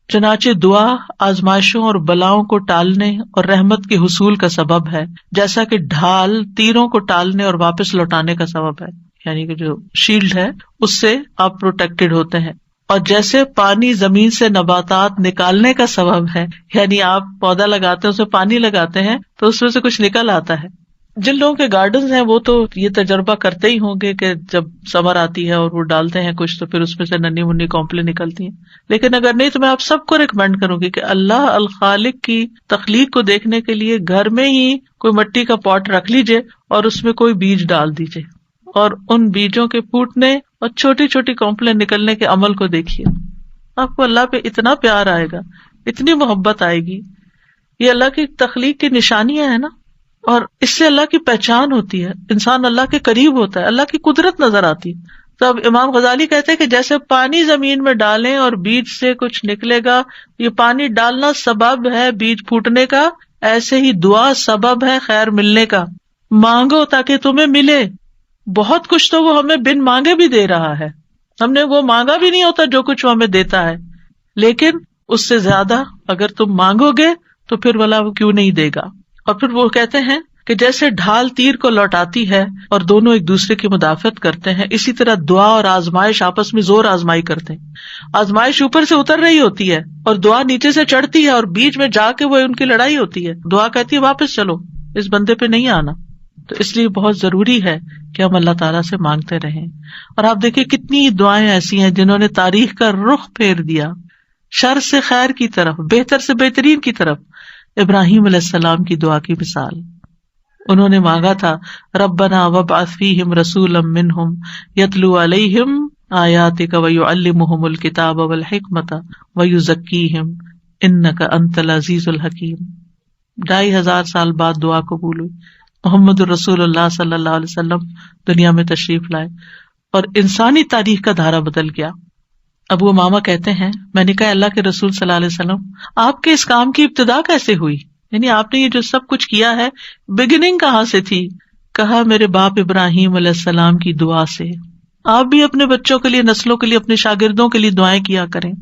چنانچہ دعا آزمائشوں اور بلاؤں کو ٹالنے اور رحمت کے حصول کا سبب ہے، جیسا کہ ڈھال تیروں کو ٹالنے اور واپس لوٹانے کا سبب ہے، یعنی کہ جو شیلڈ ہے اس سے آپ پروٹیکٹڈ ہوتے ہیں، اور جیسے پانی زمین سے نباتات نکالنے کا سبب ہے، یعنی آپ پودا لگاتے ہیں، اس میں پانی لگاتے ہیں تو اس میں سے کچھ نکل آتا ہے۔ جن لوگوں کے گارڈنز ہیں وہ تو یہ تجربہ کرتے ہی ہوں گے کہ جب سمر آتی ہے اور وہ ڈالتے ہیں کچھ تو پھر اس میں سے ننھی منی کونپلیں نکلتی ہیں، لیکن اگر نہیں تو میں آپ سب کو ریکمینڈ کروں گی کہ اللہ الخالق کی تخلیق کو دیکھنے کے لیے گھر میں ہی کوئی مٹی کا پاٹ رکھ لیجئے اور اس میں کوئی بیج ڈال دیجئے، اور ان بیجوں کے پھوٹنے اور چھوٹی چھوٹی کونپلیں نکلنے کے عمل کو دیکھیے، آپ کو اللہ پہ اتنا پیار آئے گا، اتنی محبت آئے گی۔ یہ اللہ کی تخلیق کی نشانیاں ہیں نا، اور اس سے اللہ کی پہچان ہوتی ہے، انسان اللہ کے قریب ہوتا ہے، اللہ کی قدرت نظر آتی ہے۔ تو اب امام غزالی کہتے ہیں کہ جیسے پانی زمین میں ڈالیں اور بیج سے کچھ نکلے گا، یہ پانی ڈالنا سبب ہے بیج پھوٹنے کا، ایسے ہی دعا سبب ہے خیر ملنے کا۔ مانگو تاکہ تمہیں ملے، بہت کچھ تو وہ ہمیں بن مانگے بھی دے رہا ہے، ہم نے وہ مانگا بھی نہیں ہوتا جو کچھ وہ ہمیں دیتا ہے، لیکن اس سے زیادہ اگر تم مانگو گے تو پھر والا وہ کیوں نہیں دے گا۔ اور پھر وہ کہتے ہیں کہ جیسے ڈھال تیر کو لوٹاتی ہے اور دونوں ایک دوسرے کی مدافعت کرتے ہیں، اسی طرح دعا اور آزمائش آپس میں زور آزمائی کرتے ہیں۔ آزمائش اوپر سے اتر رہی ہوتی ہے اور دعا نیچے سے چڑھتی ہے، اور بیچ میں جا کے وہ ان کی لڑائی ہوتی ہے، دعا کہتی ہے واپس چلو، اس بندے پہ نہیں آنا۔ تو اس لیے بہت ضروری ہے کہ ہم اللہ تعالیٰ سے مانگتے رہیں۔ اور آپ دیکھیں کتنی دعائیں ایسی ہیں جنہوں نے تاریخ کا رخ پھیر دیا، شر سے خیر کی طرف، بہتر سے بہترین کی طرف۔ ابراہیم علیہ السلام کی دعا کی مثال، انہوں نے مانگا تھا ربنا وابعث فیہم رسولا منہم یتلو علیہم آیاتک ویعلمہم الکتاب والحکمۃ ویزکیہم انک انت العزیز الحکیم۔ 2500 سال بعد دعا قبول ہوئی، محمد الرسول اللہ صلی اللہ علیہ وسلم دنیا میں تشریف لائے اور انسانی تاریخ کا دھارا بدل گیا۔ ابو امامہ کہتے ہیں میں نے کہا اللہ کے رسول صلی اللہ علیہ وسلم آپ کے اس کام کی ابتدا کیسے ہوئی، یعنی آپ نے یہ جو سب کچھ کیا ہے بگننگ کہاں سے تھی؟ کہا میرے باپ ابراہیم علیہ السلام کی دعا سے۔ آپ بھی اپنے بچوں کے لیے، نسلوں کے لیے، اپنے شاگردوں کے لیے دعائیں کیا کریں،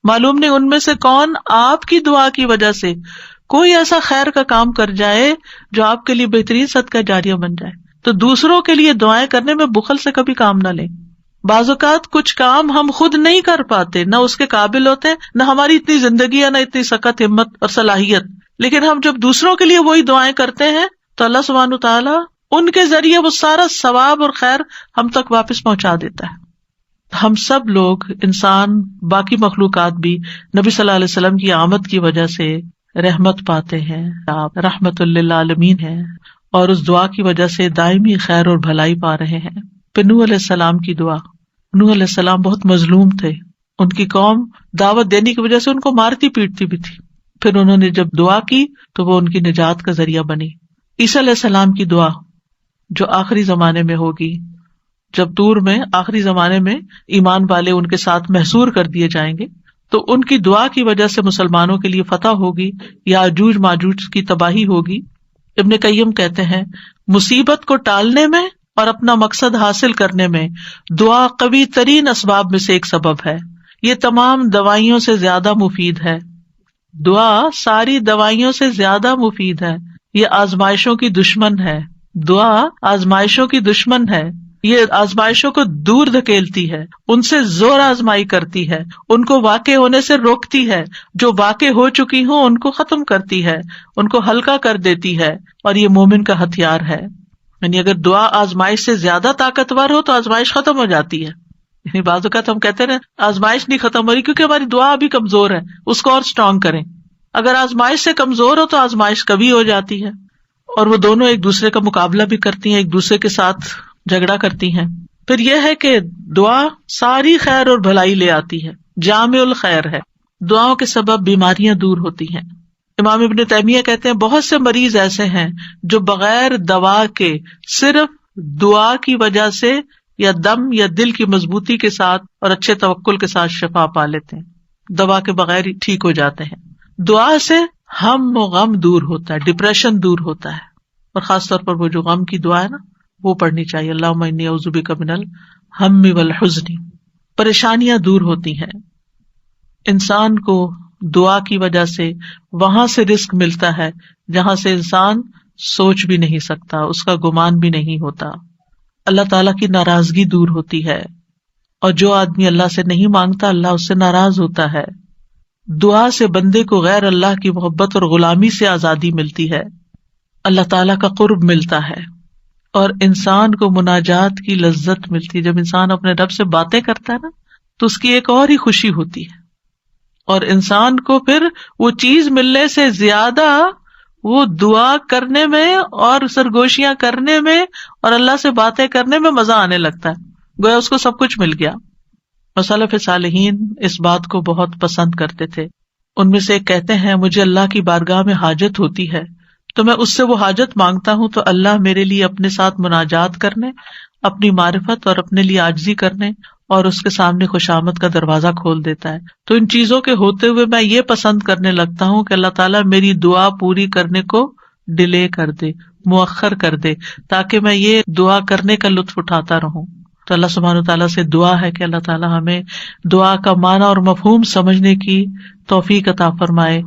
معلوم نہیں ان میں سے کون آپ کی دعا کی وجہ سے کوئی ایسا خیر کا کام کر جائے جو آپ کے لیے بہترین صدقہ جاریہ بن جائے۔ تو دوسروں کے لیے دعائیں کرنے میں بخل سے کبھی کام نہ لیں۔ بعض اوقات کچھ کام ہم خود نہیں کر پاتے، نہ اس کے قابل ہوتے، نہ ہماری اتنی زندگی ہے، نہ اتنی سخت ہمت اور صلاحیت، لیکن ہم جب دوسروں کے لیے وہی دعائیں کرتے ہیں تو اللہ سبحانہ تعالیٰ ان کے ذریعے وہ سارا ثواب اور خیر ہم تک واپس پہنچا دیتا ہے۔ ہم سب لوگ، انسان، باقی مخلوقات بھی نبی صلی اللہ علیہ وسلم کی آمد کی وجہ سے رحمت پاتے ہیں، آپ رحمت للعالمین ہیں، اور اس دعا کی وجہ سے دائمی خیر اور بھلائی پا رہے ہیں۔ پھر نوح علیہ السلام کی دعا، نوح علیہ السلام بہت مظلوم تھے، ان کی قوم دعوت دینے کی وجہ سے ان کو مارتی پیٹتی بھی تھی، پھر انہوں نے جب دعا کی تو وہ ان کی نجات کا ذریعہ بنی۔ عیسیٰ علیہ السلام کی دعا جو آخری زمانے میں ہوگی، جب طور میں آخری زمانے میں ایمان والے ان کے ساتھ محصور کر دیے جائیں گے تو ان کی دعا کی وجہ سے مسلمانوں کے لیے فتح ہوگی، یاجوج ماجوج کی تباہی ہوگی۔ ابن قیم کہتے ہیں مصیبت کو ٹالنے میں اور اپنا مقصد حاصل کرنے میں دعا قوی ترین اسباب میں سے ایک سبب ہے، یہ تمام دوائیوں سے زیادہ مفید ہے۔ دعا ساری دوائیوں سے زیادہ مفید ہے، یہ آزمائشوں کی دشمن ہے، دعا آزمائشوں کی دشمن ہے، یہ آزمائشوں کو دور دھکیلتی ہے، ان سے زور آزمائی کرتی ہے، ان کو واقع ہونے سے روکتی ہے، جو واقع ہو چکی ہوں ان کو ختم کرتی ہے، ان کو ہلکا کر دیتی ہے، اور یہ مومن کا ہتھیار ہے۔ یعنی اگر دعا آزمائش سے زیادہ طاقتور ہو تو آزمائش ختم ہو جاتی ہے۔ یعنی بعض اوقات ہم کہتے ہیں آزمائش نہیں ختم ہو رہی کیونکہ ہماری دعا ابھی کمزور ہے، اس کو اور اسٹرانگ کریں۔ اگر آزمائش سے کمزور ہو تو آزمائش کبھی ہو جاتی ہے، اور وہ دونوں ایک دوسرے کا مقابلہ بھی کرتی ہیں، ایک دوسرے کے ساتھ جھگڑا کرتی ہیں۔ پھر یہ ہے کہ دعا ساری خیر اور بھلائی لے آتی ہے، جامع الخیر ہے، دعاؤں کے سبب بیماریاں دور ہوتی ہیں۔ امام ابن تیمیہ کہتے ہیں بہت سے مریض ایسے ہیں جو بغیر دوا کے صرف دعا کی وجہ سے یا دم یا دل کی مضبوطی کے ساتھ اور اچھے توکل کے ساتھ شفا پا لیتے ہیں، دوا کے بغیر ہی ٹھیک ہو جاتے ہیں۔ دعا سے ہم و غم دور ہوتا ہے، ڈپریشن دور ہوتا ہے، اور خاص طور پر وہ جو غم کی دعا ہے نا وہ پڑھنی چاہیے، اللہم انی اعوذ بک من الہم والحزن، پریشانیاں دور ہوتی ہیں۔ انسان کو دعا کی وجہ سے وہاں سے رزق ملتا ہے جہاں سے انسان سوچ بھی نہیں سکتا، اس کا گمان بھی نہیں ہوتا. اللہ تعالیٰ کی ناراضگی دور ہوتی ہے، اور جو آدمی اللہ سے نہیں مانگتا اللہ اس سے ناراض ہوتا ہے. دعا سے بندے کو غیر اللہ کی محبت اور غلامی سے آزادی ملتی ہے، اللہ تعالیٰ کا قرب ملتا ہے، اور انسان کو مناجات کی لذت ملتی ہے. جب انسان اپنے رب سے باتیں کرتا ہے نا تو اس کی ایک اور ہی خوشی ہوتی ہے، اور انسان کو پھر وہ چیز ملنے سے زیادہ وہ دعا کرنے میں اور سرگوشیاں کرنے میں اور اللہ سے باتیں کرنے میں مزہ آنے لگتا ہے، گویا اس کو سب کچھ مل گیا. اور سلف صالحین اس بات کو بہت پسند کرتے تھے. ان میں سے ایک کہتے ہیں مجھے اللہ کی بارگاہ میں حاجت ہوتی ہے تو میں اس سے وہ حاجت مانگتا ہوں تو اللہ میرے لیے اپنے ساتھ مناجات کرنے، اپنی معرفت اور اپنے لیے عاجزی کرنے اور اس کے سامنے خوشامد کا دروازہ کھول دیتا ہے. تو ان چیزوں کے ہوتے ہوئے میں یہ پسند کرنے لگتا ہوں کہ اللہ تعالیٰ میری دعا پوری کرنے کو ڈیلے کر دے، مؤخر کر دے، تاکہ میں یہ دعا کرنے کا لطف اٹھاتا رہوں. تو اللہ سبحانہ وتعالیٰ سے دعا ہے کہ اللہ تعالیٰ ہمیں دعا کا معنی اور مفہوم سمجھنے کی توفیق عطا فرمائے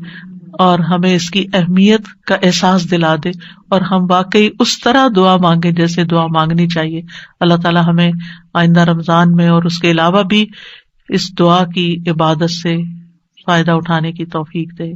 اور ہمیں اس کی اہمیت کا احساس دلا دے، اور ہم واقعی اس طرح دعا مانگے جیسے دعا مانگنی چاہیے. اللہ تعالیٰ ہمیں آئندہ رمضان میں اور اس کے علاوہ بھی اس دعا کی عبادت سے فائدہ اٹھانے کی توفیق دے.